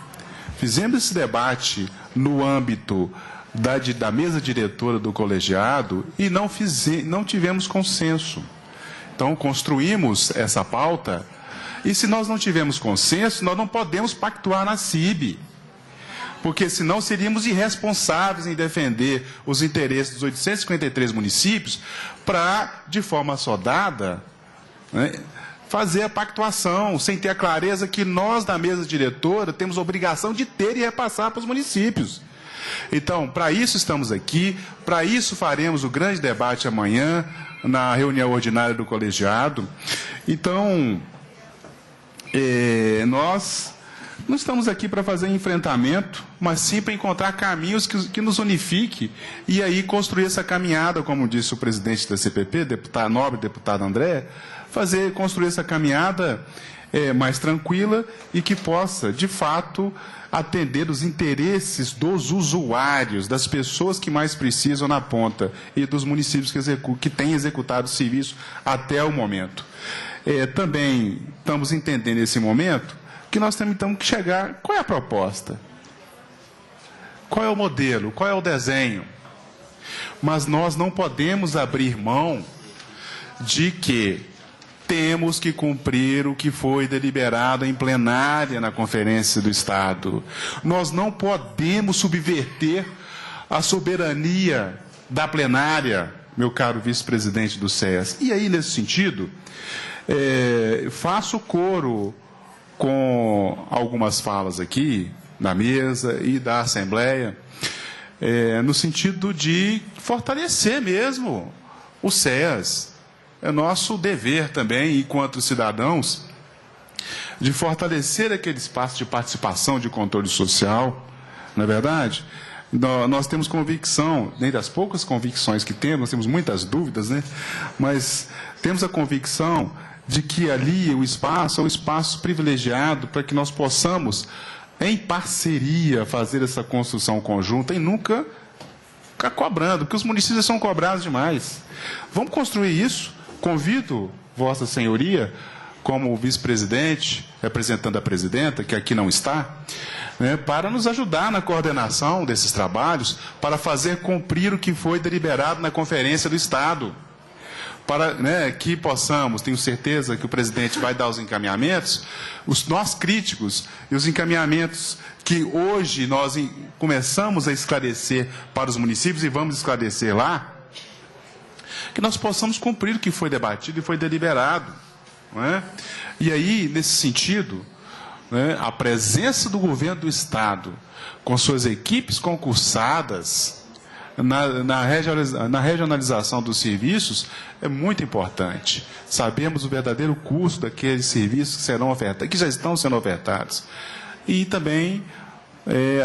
Fizemos esse debate no âmbito da mesa diretora do colegiado e não tivemos consenso. Então, construímos essa pauta, e se nós não tivermos consenso, nós não podemos pactuar na CIB, porque senão seríamos irresponsáveis em defender os interesses dos 853 municípios para, de forma assodada, né, fazer a pactuação, sem ter a clareza que nós, da mesa diretora, temos a obrigação de ter e repassar para os municípios. Então, para isso estamos aqui, para isso faremos o grande debate amanhã, na reunião ordinária do colegiado. Então, nós não estamos aqui para fazer enfrentamento, mas sim para encontrar caminhos que nos unifiquem e aí construir essa caminhada, como disse o presidente da CPP, nobre deputado André, construir essa caminhada mais tranquila e que possa, de fato, atender os interesses dos usuários, das pessoas que mais precisam na ponta e dos municípios que têm executado o serviço até o momento. Também estamos entendendo nesse momento que nós temos então que chegar, qual é a proposta? Qual é o modelo? Qual é o desenho? Mas nós não podemos abrir mão de que temos que cumprir o que foi deliberado em plenária na Conferência do Estado. Nós não podemos subverter a soberania da plenária, meu caro vice-presidente do SES. E aí, nesse sentido, faço coro com algumas falas aqui, na mesa e da Assembleia, no sentido de fortalecer mesmo o SES. É nosso dever também, enquanto cidadãos, de fortalecer aquele espaço de participação, de controle social, não é verdade? Nós temos convicção, dentre as poucas convicções que temos, nós temos muitas dúvidas, né? Mas temos a convicção de que ali o espaço é um espaço privilegiado para que nós possamos, em parceria, fazer essa construção conjunta e nunca ficar cobrando, porque os municípios são cobrados demais. Vamos construir isso. Convido Vossa Senhoria, como vice-presidente, representando a presidenta, que aqui não está, para nos ajudar na coordenação desses trabalhos, para fazer cumprir o que foi deliberado na Conferência do Estado. Para que possamos, tenho certeza que o presidente vai dar os encaminhamentos, nós críticos e os encaminhamentos que hoje nós começamos a esclarecer para os municípios e vamos esclarecer lá, que nós possamos cumprir o que foi debatido e foi deliberado. Não é? E aí, nesse sentido, a presença do governo do Estado, com suas equipes concursadas, na regionalização dos serviços, é muito importante. Sabemos o verdadeiro custo daqueles serviços que serão ofertados, que já estão sendo ofertados. E também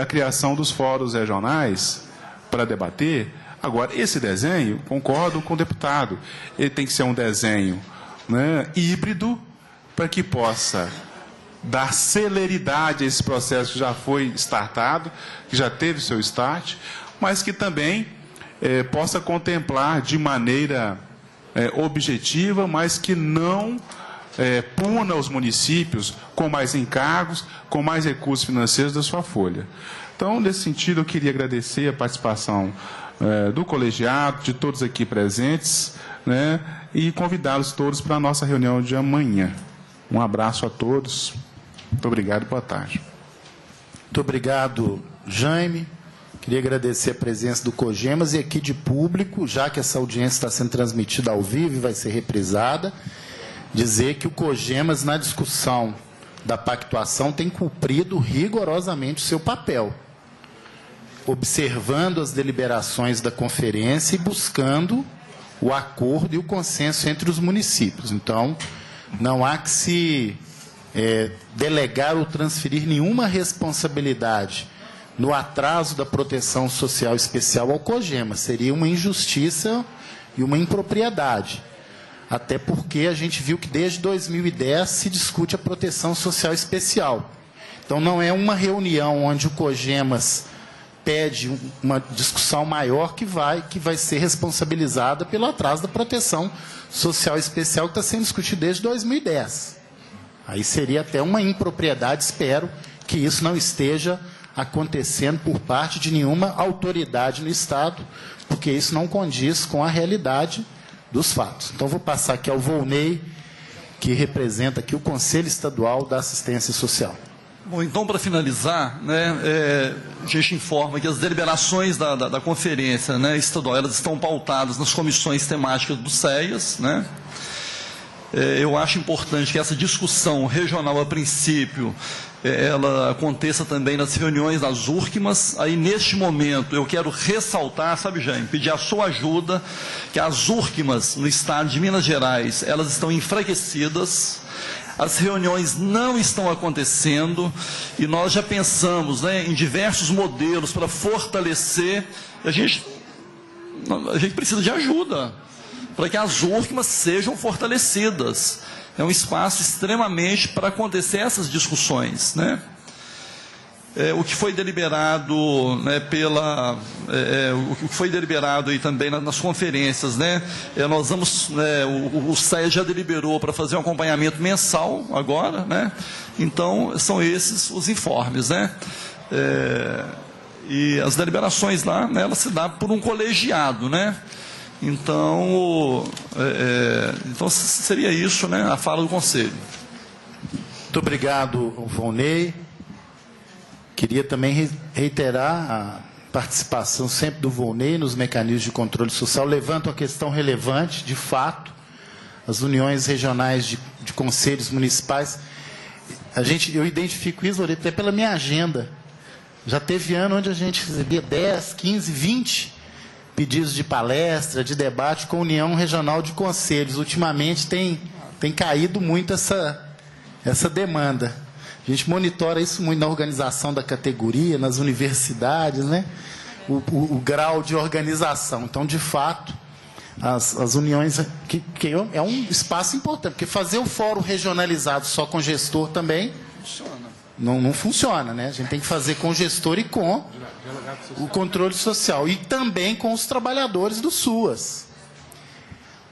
a criação dos fóruns regionais para debater. Agora, esse desenho, concordo com o deputado, ele tem que ser um desenho híbrido, para que possa dar celeridade a esse processo que já foi startado, que já teve seu start, mas que também possa contemplar de maneira objetiva, mas que não puna os municípios com mais encargos, com mais recursos financeiros da sua folha. Então, nesse sentido, eu queria agradecer a participação do colegiado, de todos aqui presentes, e convidá-los todos para a nossa reunião de amanhã. Um abraço a todos. Muito obrigado e boa tarde. Muito obrigado, Jaime. Queria agradecer a presença do COGEMAS e aqui de público, já que essa audiência está sendo transmitida ao vivo e vai ser reprisada, dizer que o COGEMAS, na discussão da pactuação, tem cumprido rigorosamente o seu papel, observando as deliberações da conferência e buscando o acordo e o consenso entre os municípios. Então, não há que se delegar ou transferir nenhuma responsabilidade no atraso da proteção social especial ao COGEMAS. Seria uma injustiça e uma impropriedade. Até porque a gente viu que desde 2010 se discute a proteção social especial. Então, não é uma reunião onde o COGEMAS pede uma discussão maior que vai ser responsabilizada pelo atraso da proteção social especial que está sendo discutido desde 2010. Aí seria até uma impropriedade, espero que isso não esteja acontecendo por parte de nenhuma autoridade no Estado, porque isso não condiz com a realidade dos fatos. Então, vou passar aqui ao Volney, que representa aqui o Conselho Estadual da Assistência Social. Bom, então, para finalizar, né, a gente informa que as deliberações da conferência, né, estadual, elas estão pautadas nas comissões temáticas do CEAS, né? Eu acho importante que essa discussão regional, a princípio, ela aconteça também nas reuniões das URCMAs. Aí, neste momento, eu quero ressaltar, sabe, Jaime, pedir a sua ajuda, que as URCMAs no estado de Minas Gerais, elas estão enfraquecidas, as reuniões não estão acontecendo, e nós já pensamos, né, em diversos modelos para fortalecer. A gente precisa de ajuda para que as URCMAs sejam fortalecidas. É um espaço extremamente para acontecer essas discussões, né? O que foi deliberado, né, o que foi deliberado aí também nas conferências, né? Nós vamos, o CEAS já deliberou para fazer um acompanhamento mensal agora, né? Então, são esses os informes, né? E as deliberações lá, né, elas se dão por um colegiado, né? Então, então seria isso, né, a fala do Conselho. Muito obrigado, Volney. Queria também reiterar a participação sempre do Volney nos mecanismos de controle social. Levanta uma questão relevante, de fato, as uniões regionais de conselhos municipais. Eu identifico isso, até pela minha agenda. Já teve ano onde a gente recebia 10, 15, 20 pedidos de palestra, de debate com a União Regional de Conselhos. Ultimamente tem caído muito essa demanda. A gente monitora isso muito na organização da categoria, nas universidades, né? O grau de organização. Então, de fato, as uniões, que é um espaço importante, porque fazer o fórum regionalizado só com gestor também não funciona, né? A gente tem que fazer com o gestor e com o controle social. E também com os trabalhadores do SUAS.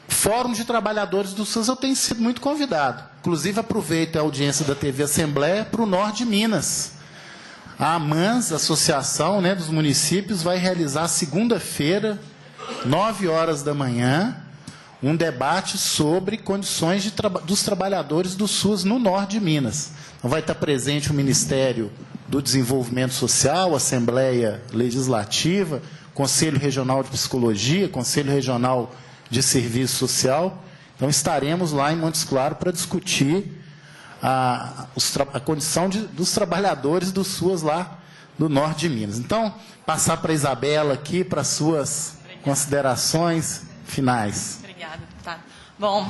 Fórum de trabalhadores do SUAS eu tenho sido muito convidado. Inclusive, aproveito a audiência da TV Assembleia para o Norte de Minas. A AMANS, Associação, né, dos Municípios, vai realizar segunda-feira, 9 horas da manhã, um debate sobre condições dos trabalhadores do SUS no Norte de Minas. Então, vai estar presente o Ministério do Desenvolvimento Social, Assembleia Legislativa, Conselho Regional de Psicologia, Conselho Regional de Serviço Social. Então, estaremos lá em Montes Claros para discutir a condição dos trabalhadores do SUAS lá do Norte de Minas. Então, passar para a Isabela aqui para suas considerações finais. Obrigada, deputado. Bom,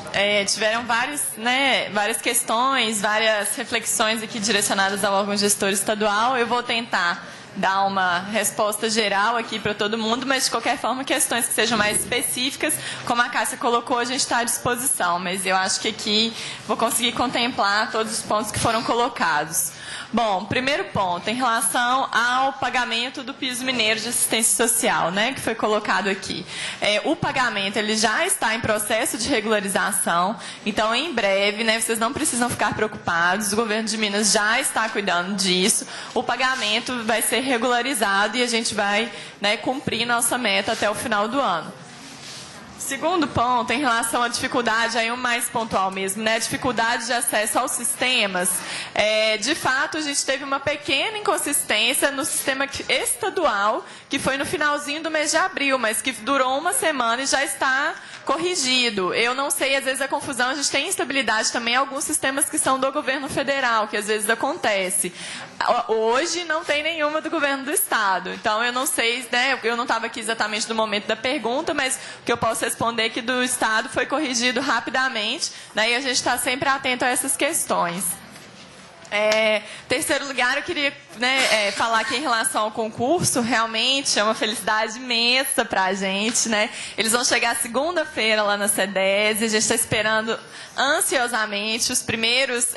tiveram várias questões, várias reflexões aqui direcionadas ao órgão gestor estadual. Eu vou tentar dar uma resposta geral aqui para todo mundo, mas, de qualquer forma, questões que sejam mais específicas, como a Cássia colocou, a gente está à disposição, mas eu acho que aqui vou conseguir contemplar todos os pontos que foram colocados. Bom, primeiro ponto, em relação ao pagamento do piso mineiro de assistência social, né, que foi colocado aqui. O pagamento, ele já está em processo de regularização, então, em breve, né, vocês não precisam ficar preocupados, o governo de Minas já está cuidando disso, o pagamento vai ser regularizado e a gente vai, né, cumprir nossa meta até o final do ano. Segundo ponto, em relação à dificuldade, aí o mais pontual mesmo, né? Dificuldade de acesso aos sistemas. De fato, a gente teve uma pequena inconsistência no sistema estadual, que foi no finalzinho do mês de abril, mas que durou uma semana e já está corrigido. Eu não sei, às vezes a confusão, a gente tem instabilidade também em alguns sistemas que são do governo federal, que às vezes acontece. Hoje não tem nenhuma do governo do estado. Então eu não sei, né, eu não estava aqui exatamente no momento da pergunta, mas o que eu posso responder é que do estado foi corrigido rapidamente, né, e a gente está sempre atento a essas questões. Terceiro lugar, eu queria, né, falar aqui em relação ao concurso. Realmente é uma felicidade imensa para a gente, né? Eles vão chegar segunda-feira lá na CEDES e a gente está esperando ansiosamente os primeiros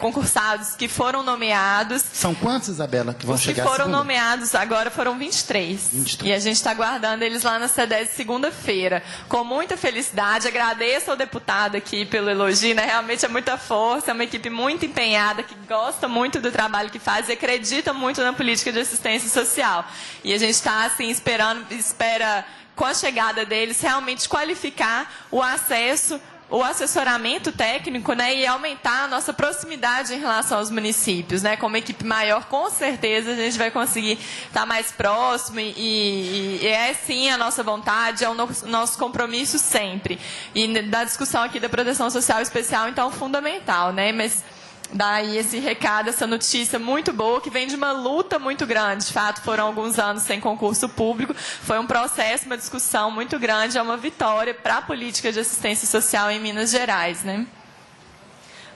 concursados que foram nomeados. São quantos, Isabela, que vão chegar? Os que foram nomeados agora foram 23. E a gente está aguardando eles lá na CEDES segunda-feira. Com muita felicidade, agradeço ao deputado aqui pelo elogio, né? Realmente é muita força, é uma equipe muito empenhada, que gosta muito do trabalho que faz e acredita muito na política de assistência social. E a gente está, assim, espera com a chegada deles, realmente qualificar o acesso, o assessoramento técnico, né, e aumentar a nossa proximidade em relação aos municípios, né, com uma equipe maior, com certeza a gente vai conseguir estar mais próximo e é sim a nossa vontade, é o nosso compromisso sempre. E da discussão aqui da proteção social especial, então, fundamental, né, mas daí esse recado, essa notícia muito boa, que vem de uma luta muito grande. De fato, foram alguns anos sem concurso público. Foi um processo, uma discussão muito grande. É uma vitória para a política de assistência social em Minas Gerais, né?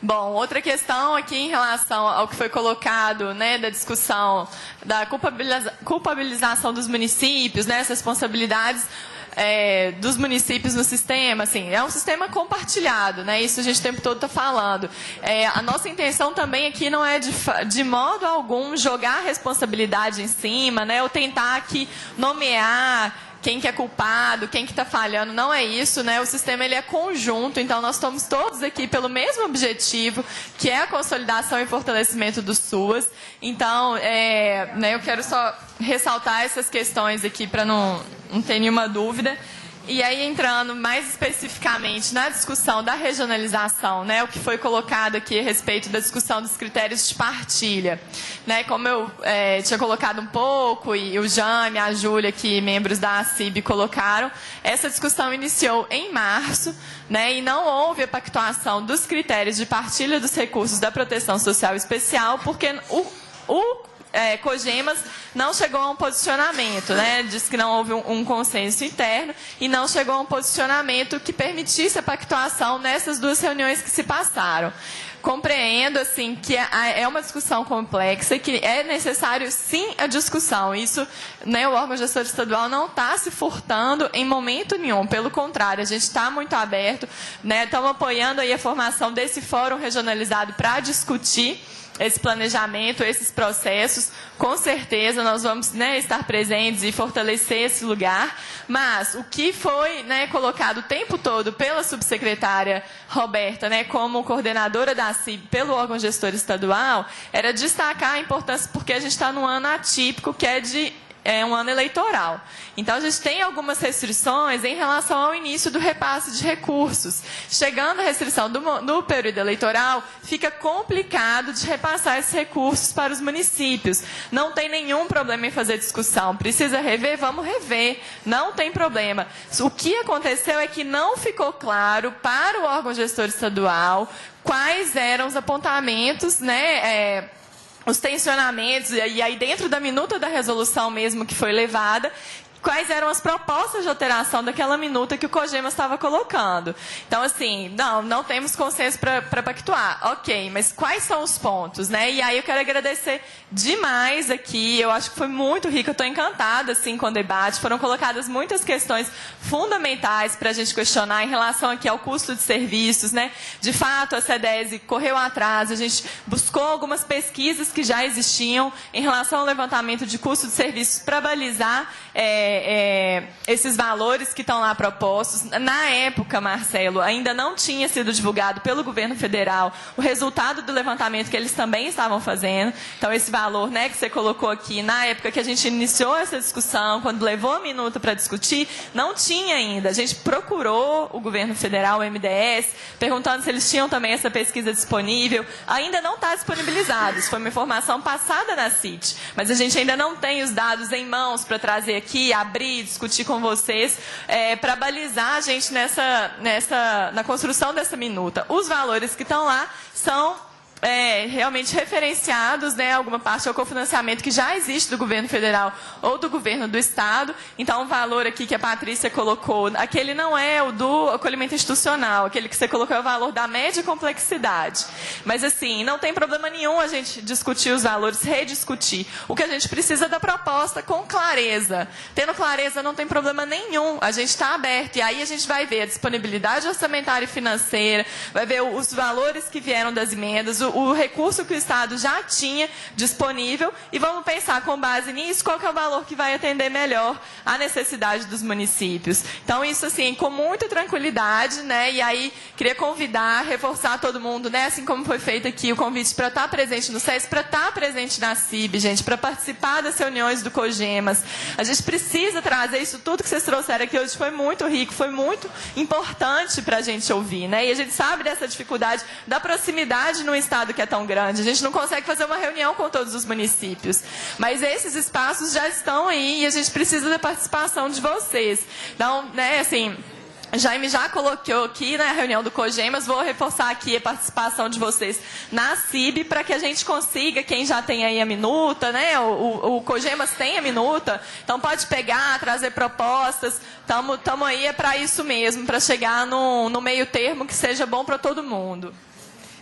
Bom, outra questão aqui em relação ao que foi colocado, né, da discussão da culpabilização dos municípios, né, as responsabilidades dos municípios no sistema, assim, é um sistema compartilhado, né? Isso a gente o tempo todo está falando. A nossa intenção também aqui não é de modo algum jogar a responsabilidade em cima, né? Ou tentar aqui nomear quem que é culpado, quem que está falhando, não é isso, né? O sistema ele é conjunto, então nós estamos todos aqui pelo mesmo objetivo, que é a consolidação e fortalecimento do SUAS. Então, né, eu quero só ressaltar essas questões aqui para não ter nenhuma dúvida. E aí, entrando mais especificamente na discussão da regionalização, né, o que foi colocado aqui a respeito da discussão dos critérios de partilha. Né, como eu tinha colocado um pouco, e o Jame, a Júlia, que membros da ACIB colocaram, essa discussão iniciou em março, né, e não houve a pactuação dos critérios de partilha dos recursos da proteção social especial, porque COGEMAS não chegou a um posicionamento, né? Diz que não houve um consenso interno e não chegou a um posicionamento que permitisse a pactuação nessas duas reuniões que se passaram. Compreendo, assim, que é uma discussão complexa e que é necessário, sim, a discussão. Isso, né, o órgão gestor estadual não está se furtando em momento nenhum. Pelo contrário, a gente está muito aberto, né? Estamos apoiando aí a formação desse fórum regionalizado para discutir esse planejamento, esses processos. Com certeza nós vamos, né, estar presentes e fortalecer esse lugar, mas o que foi, né, colocado o tempo todo pela subsecretária Roberta, né, como coordenadora da CIB pelo órgão gestor estadual, era destacar a importância, porque a gente está num ano atípico, que é um ano eleitoral. Então, a gente tem algumas restrições em relação ao início do repasse de recursos. Chegando a restrição do período eleitoral, fica complicado de repassar esses recursos para os municípios. Não tem nenhum problema em fazer discussão. Precisa rever? Vamos rever. Não tem problema. O que aconteceu é que não ficou claro para o órgão gestor estadual quais eram os apontamentos, né, os tensionamentos, e aí dentro da minuta da resolução mesmo que foi levada, quais eram as propostas de alteração daquela minuta que o COGEMAS estava colocando. Então, assim, não temos consenso para pactuar. Ok, mas quais são os pontos, né? E aí eu quero agradecer demais aqui, eu acho que foi muito rico, eu estou encantada, assim, com o debate. Foram colocadas muitas questões fundamentais para a gente questionar em relação aqui ao custo de serviços, né? De fato, a CEDESE correu atrás, a gente buscou algumas pesquisas que já existiam em relação ao levantamento de custo de serviços para balizar esses valores que estão lá propostos. Na época, Marcelo, ainda não tinha sido divulgado pelo governo federal o resultado do levantamento que eles também estavam fazendo. Então, esse valor, né, que você colocou aqui, na época que a gente iniciou essa discussão, quando levou a minuta para discutir, não tinha ainda. A gente procurou o governo federal, o MDS, perguntando se eles tinham também essa pesquisa disponível. Ainda não está disponibilizado. Isso foi uma informação passada na CIT. Mas a gente ainda não tem os dados em mãos para trazer aqui, abrir, discutir com vocês, para balizar a gente na construção dessa minuta. Os valores que estão lá são realmente referenciados, né, alguma parte ao cofinanciamento que já existe do governo federal ou do governo do estado. Então, o valor aqui que a Patrícia colocou, aquele não é o do acolhimento institucional, aquele que você colocou é o valor da média complexidade. Mas, assim, não tem problema nenhum a gente discutir os valores, rediscutir. O que a gente precisa é da proposta com clareza. Tendo clareza não tem problema nenhum, a gente está aberto. E aí a gente vai ver a disponibilidade orçamentária e financeira, vai ver os valores que vieram das emendas, o recurso que o Estado já tinha disponível e vamos pensar, com base nisso, qual que é o valor que vai atender melhor a necessidade dos municípios. Então, isso, assim, com muita tranquilidade, né? E aí, queria convidar, reforçar todo mundo, né? Assim como foi feito aqui o convite para estar presente no SES, para estar presente na CIB, gente, para participar das reuniões do COGEMAS. A gente precisa trazer isso tudo que vocês trouxeram aqui hoje, foi muito rico, foi muito importante para a gente ouvir, né? E a gente sabe dessa dificuldade da proximidade num estado que é tão grande. A gente não consegue fazer uma reunião com todos os municípios. Mas esses espaços já estão aí e a gente precisa da participação de vocês. Então, né, assim, Jaime já colocou aqui na reunião do COGEMAS, vou reforçar aqui a participação de vocês na CIB, para que a gente consiga, quem já tem aí a minuta, né, o COGEMAS tem a minuta, então pode pegar, trazer propostas, estamos aí é para isso mesmo, para chegar no meio termo que seja bom para todo mundo.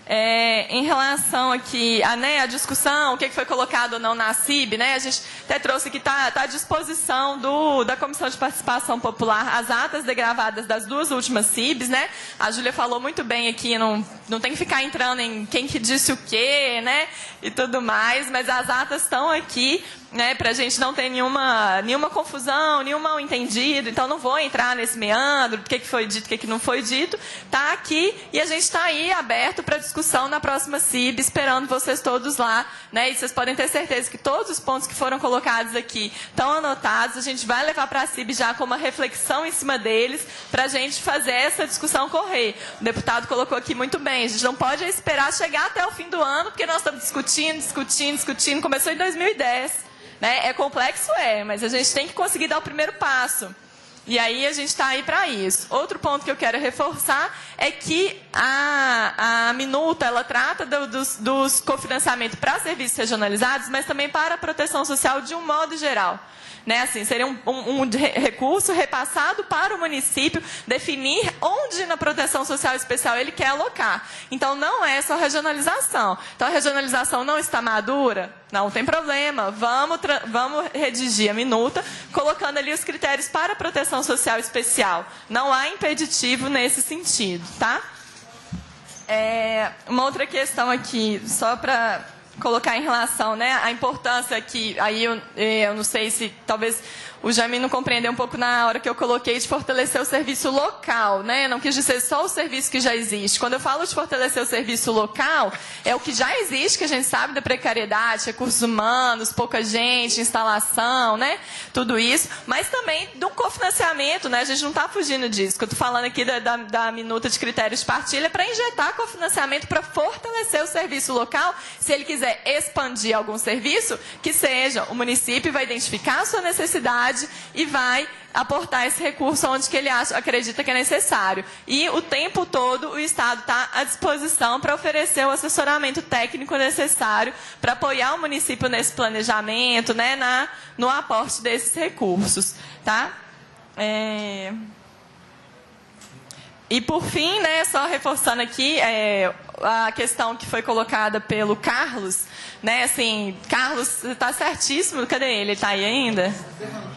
Em relação aqui a discussão, o que foi colocado ou não na CIB, né? A gente até trouxe que está à disposição da Comissão de Participação Popular as atas degravadas das 2 últimas CIBs, né? A Júlia falou muito bem aqui, não tem que ficar entrando em quem que disse o quê, né? E tudo mais, mas as atas estão aqui, né, para a gente não ter nenhuma confusão, nenhum mal entendido. Então, não vou entrar nesse meandro, o que foi dito, o que não foi dito. Está aqui e a gente está aí aberto para discussão na próxima CIB, esperando vocês todos lá, né? E vocês podem ter certeza que todos os pontos que foram colocados aqui estão anotados. A gente vai levar para a CIB já com uma reflexão em cima deles, para a gente fazer essa discussão correr. O deputado colocou aqui muito bem, a gente não pode esperar chegar até o fim do ano, porque nós estamos discutindo, começou em 2010. Né? É complexo, mas a gente tem que conseguir dar o primeiro passo. E aí a gente está aí para isso. Outro ponto que eu quero reforçar é que a minuta, ela trata dos cofinanciamentos para serviços regionalizados, mas também para a proteção social de um modo geral. Né, assim, seria um recurso repassado para o município definir onde na proteção social especial ele quer alocar. Então, não é só regionalização. Então, a regionalização não está madura? Não tem problema. Vamos redigir a minuta, colocando ali os critérios para a proteção social especial. Não há impeditivo nesse sentido, tá? Uma outra questão aqui, só para colocar em relação, né, a importância que, aí eu não sei se talvez o Jaime não compreendeu um pouco na hora que eu coloquei de fortalecer o serviço local, né? Não quis dizer só o serviço que já existe. Quando eu falo de fortalecer o serviço local, é o que já existe, que a gente sabe da precariedade, recursos humanos, pouca gente, instalação, né? Tudo isso, mas também do cofinanciamento, né? A gente não está fugindo disso. O que eu estou falando aqui da minuta de critérios de partilha é para injetar cofinanciamento para fortalecer o serviço local. Se ele quiser expandir algum serviço, que seja, o município vai identificar a sua necessidade e vai aportar esse recurso onde que ele acredita que é necessário. E o tempo todo o Estado está à disposição para oferecer o assessoramento técnico necessário para apoiar o município nesse planejamento, né, no aporte desses recursos. Tá? E por fim, né, só reforçando aqui a questão que foi colocada pelo Carlos, né, assim, Carlos está certíssimo, cadê ele? Ele está aí ainda?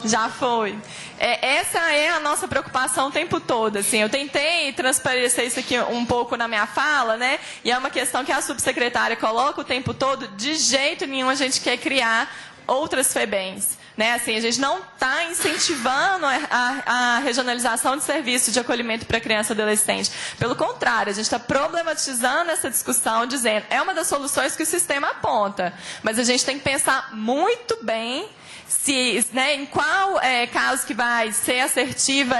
Já foi. Essa é a nossa preocupação o tempo todo, assim, eu tentei transparecer isso aqui um pouco na minha fala, né, e é uma questão que a subsecretária coloca o tempo todo, de jeito nenhum a gente quer criar outras FEBEMs. Né, assim, a gente não está incentivando a regionalização de serviços de acolhimento para criança e adolescente. Pelo contrário, a gente está problematizando essa discussão, dizendo que é uma das soluções que o sistema aponta. Mas a gente tem que pensar muito bem né, em qual caso que vai ser assertiva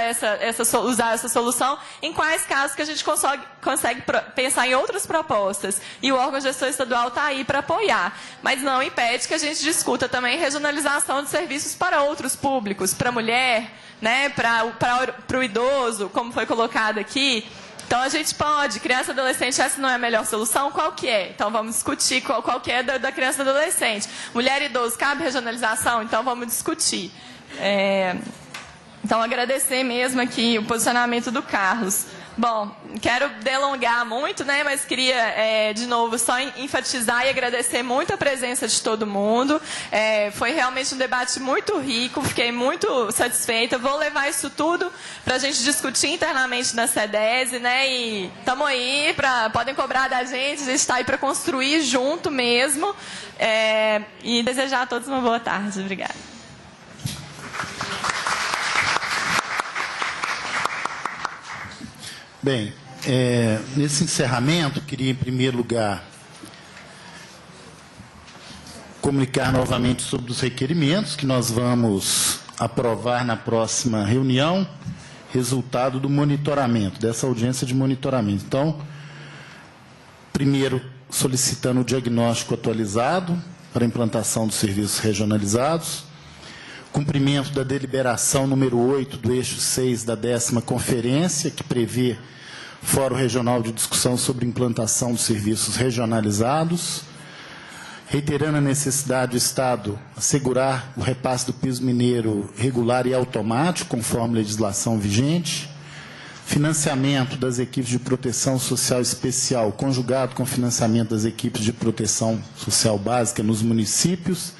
usar essa solução, em quais casos que a gente consegue pensar em outras propostas. E o órgão gestor estadual está aí para apoiar. Mas não impede que a gente discuta também regionalização de serviços para outros públicos, para a mulher, né, para o idoso, como foi colocado aqui. Então, a gente pode, criança e adolescente, essa não é a melhor solução? Qual que é? Então, vamos discutir qual que é da criança e do adolescente. Mulher e idoso, cabe regionalização? Então, vamos discutir. Então, agradecer mesmo aqui o posicionamento do Carlos. Bom, quero delongar muito, né? Mas queria, de novo, só enfatizar e agradecer muito a presença de todo mundo. Foi realmente um debate muito rico, fiquei muito satisfeita. Vou levar isso tudo para a gente discutir internamente na SEDESE, né? E estamos aí, podem cobrar da gente, a gente está aí para construir junto mesmo. E desejar a todos uma boa tarde. Obrigada. Bem, nesse encerramento, queria, em primeiro lugar, comunicar novamente sobre os requerimentos que nós vamos aprovar na próxima reunião, resultado do monitoramento, dessa audiência de monitoramento. Então, primeiro, solicitando o diagnóstico atualizado para a implantação dos serviços regionalizados, cumprimento da deliberação número 8 do eixo 6 da 10ª conferência, que prevê Fórum Regional de Discussão sobre Implantação dos Serviços Regionalizados, reiterando a necessidade do Estado assegurar o repasse do piso mineiro regular e automático, conforme legislação vigente, financiamento das equipes de proteção social especial, conjugado com financiamento das equipes de proteção social básica nos municípios,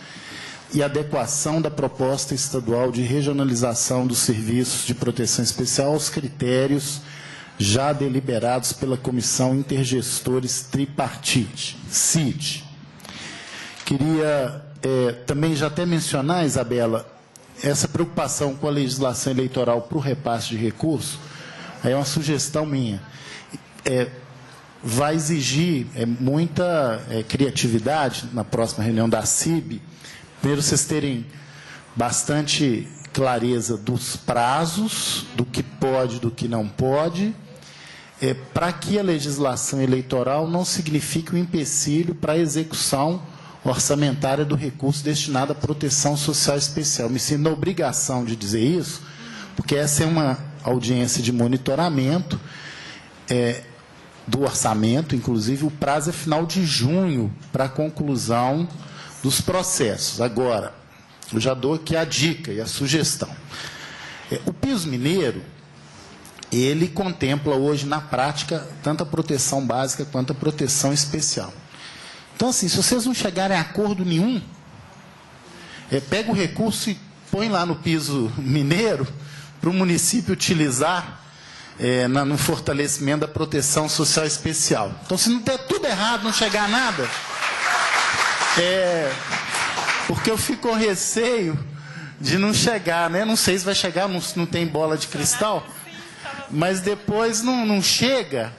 e adequação da proposta estadual de regionalização dos serviços de proteção especial aos critérios já deliberados pela Comissão Intergestores Tripartite, CIT. Queria também já até mencionar, Isabela, essa preocupação com a legislação eleitoral para o repasse de recursos, é uma sugestão minha. Vai exigir muita criatividade na próxima reunião da CIB. Primeiro, vocês terem bastante clareza dos prazos, do que pode, do que não pode, para que a legislação eleitoral não signifique um empecilho para a execução orçamentária do recurso destinado à proteção social especial. Me sinto na obrigação de dizer isso, porque essa é uma audiência de monitoramento do orçamento, inclusive o prazo é final de junho para a conclusão dos processos. Agora, eu já dou aqui a dica e a sugestão. O piso mineiro, ele contempla hoje, na prática, tanto a proteção básica quanto a proteção especial. Então, assim, se vocês não chegarem a acordo nenhum, pega o recurso e põe lá no piso mineiro para o município utilizar no fortalecimento da proteção social especial. Então, se não der tudo errado, não chegar a nada, porque eu fico com receio de não chegar, né? Não sei se vai chegar, não tem bola de cristal, mas depois não chega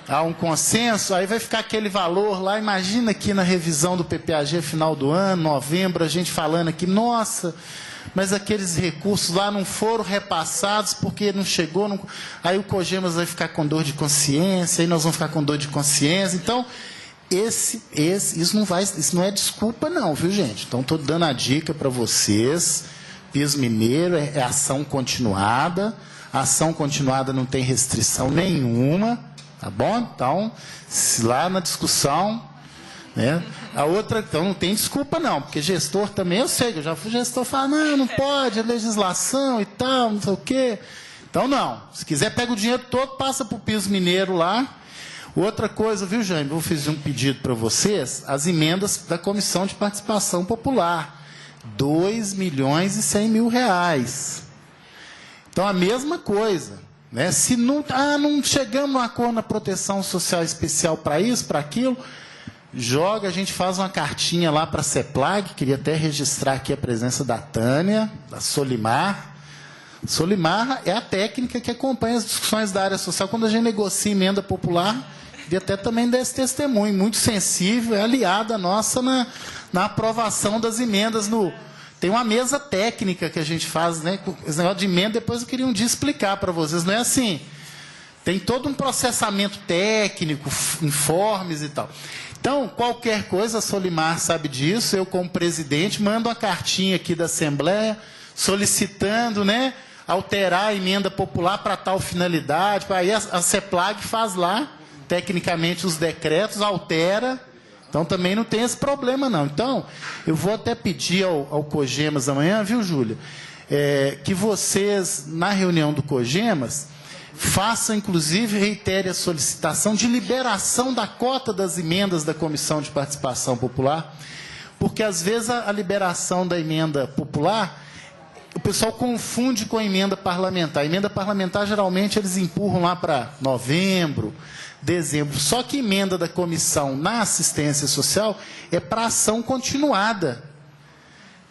a um consenso, aí vai ficar aquele valor lá. Imagina aqui na revisão do PPAG final do ano, novembro, a gente falando aqui, nossa, mas aqueles recursos lá não foram repassados porque não chegou, aí o COGEMAS vai ficar com dor de consciência, aí nós vamos ficar com dor de consciência. Então, isso não é desculpa não, viu, gente? Então, estou dando a dica para vocês. Piso mineiro é ação continuada. A ação continuada não tem restrição nenhuma, tá bom? Então, lá na discussão, né? A outra, então, não tem desculpa não, porque gestor também, eu sei, eu já fui gestor, fala, não pode, a legislação e tal, não sei o quê. Então, não. Se quiser, pega o dinheiro todo, passa para o piso mineiro lá. Outra coisa, viu, Jaime? Vou fazer um pedido para vocês, as emendas da Comissão de Participação Popular. R$2.100.000. Então, a mesma coisa, né? Se não chegamos a um acordo na proteção social especial para isso, para aquilo, joga, a gente faz uma cartinha lá para a CEPLAG, queria até registrar aqui a presença da Tânia, da Solimar. Solimar é a técnica que acompanha as discussões da área social. Quando a gente negocia emenda popular, queria até também dar esse testemunho, muito sensível, é aliada nossa na aprovação das emendas. Tem uma mesa técnica que a gente faz, né? Esse negócio de emenda, depois eu queria um dia explicar para vocês. Não é assim. Tem todo um processamento técnico, informes e tal. Então, qualquer coisa, a Solimar sabe disso, eu como presidente mando uma cartinha aqui da Assembleia solicitando, né, alterar a emenda popular para tal finalidade. Aí a CEPLAG faz lá, tecnicamente, os decretos, altera. Então, também não tem esse problema, não. Então, eu vou até pedir ao COGEMAS amanhã, viu, Júlia, que vocês, na reunião do COGEMAS, faça, inclusive, reitere a solicitação de liberação da cota das emendas da Comissão de Participação Popular, porque, às vezes, a liberação da emenda popular, o pessoal confunde com a emenda parlamentar. A emenda parlamentar, geralmente, eles empurram lá para novembro, dezembro. Só que a emenda da comissão na assistência social é para ação continuada.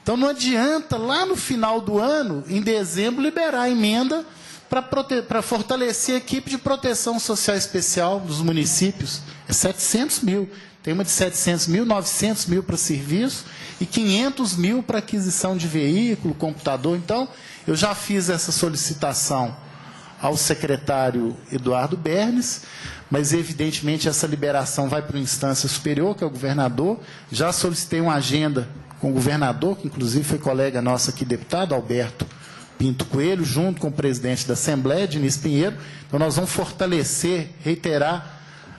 Então, não adianta, lá no final do ano, em dezembro, liberar a emenda para fortalecer a equipe de proteção social especial dos municípios. É 700 mil. Tem uma de 700 mil, 900 mil para serviço e 500 mil para aquisição de veículo, computador. Então, eu já fiz essa solicitação ao secretário Eduardo Bernes, mas, evidentemente, essa liberação vai para uma instância superior, que é o governador. Já solicitei uma agenda com o governador, que, inclusive, foi colega nosso aqui, deputado Alberto Pinto Coelho, junto com o presidente da Assembleia, Diniz Pinheiro. Então, nós vamos fortalecer, reiterar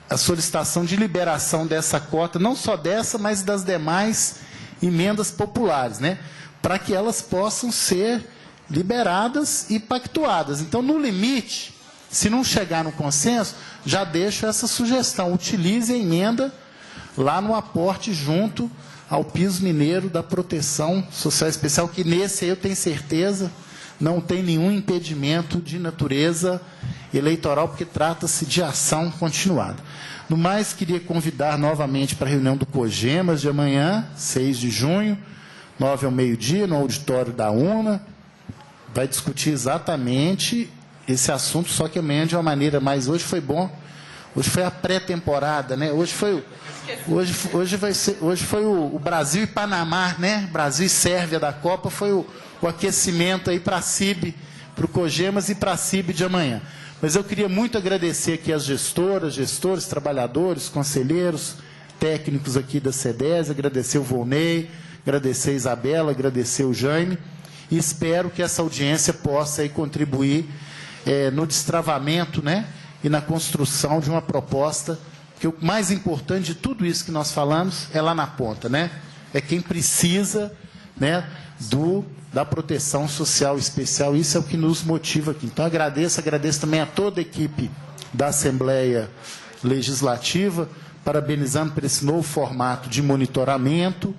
a solicitação de liberação dessa cota, não só dessa, mas das demais emendas populares, né? Para que elas possam ser liberadas e pactuadas. Então, no limite, se não chegar no consenso, já deixo essa sugestão, utilize a emenda lá no aporte junto ao piso mineiro da proteção social especial, que nesse aí eu tenho certeza não tem nenhum impedimento de natureza eleitoral, porque trata-se de ação continuada. No mais, queria convidar novamente para a reunião do COGEMAS de amanhã, 6 de junho, 9 ao meio-dia, no auditório da UNA. Vai discutir exatamente esse assunto, só que amanhã de uma maneira mais... Hoje foi bom, hoje foi a pré-temporada, né? Hoje foi o Brasil e Panamá, né? Brasil e Sérvia da Copa, foi o aquecimento aí para a CIB, para o COGEMAS e para a CIB de amanhã. Mas eu queria muito agradecer aqui as gestoras, gestores, trabalhadores, conselheiros, técnicos aqui da CEDES, agradecer o Volney, agradecer a Isabela, agradecer o Jaime, e espero que essa audiência possa aí contribuir no destravamento, né, e na construção de uma proposta, que o mais importante de tudo isso que nós falamos é lá na ponta, né? É quem precisa, né, da proteção social especial. Isso é o que nos motiva aqui. Então, agradeço também a toda a equipe da Assembleia Legislativa, parabenizando por esse novo formato de monitoramento.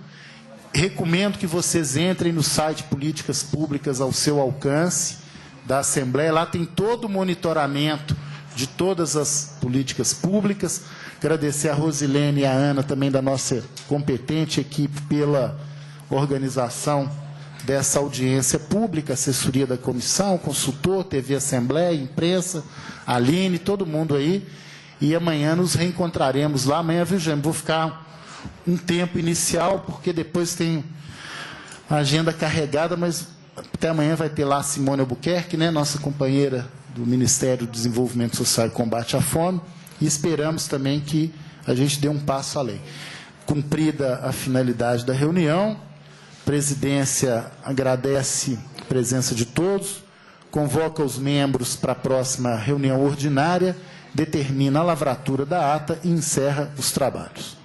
Recomendo que vocês entrem no site Políticas Públicas ao seu alcance da Assembleia. Lá tem todo o monitoramento de todas as políticas públicas. Agradecer a Rosilene e a Ana, também da nossa competente equipe, pela organização dessa audiência pública, assessoria da comissão, consultor, TV Assembleia, imprensa, Aline, todo mundo aí. E amanhã nos reencontraremos lá. Amanhã, viu, Jaime? Vou ficar um tempo inicial, porque depois tem a agenda carregada, mas até amanhã vai ter lá a Simone Albuquerque, né, nossa companheira do Ministério do Desenvolvimento Social e Combate à Fome, e esperamos também que a gente dê um passo além. Cumprida a finalidade da reunião, a presidência agradece a presença de todos, convoca os membros para a próxima reunião ordinária, determina a lavratura da ata e encerra os trabalhos.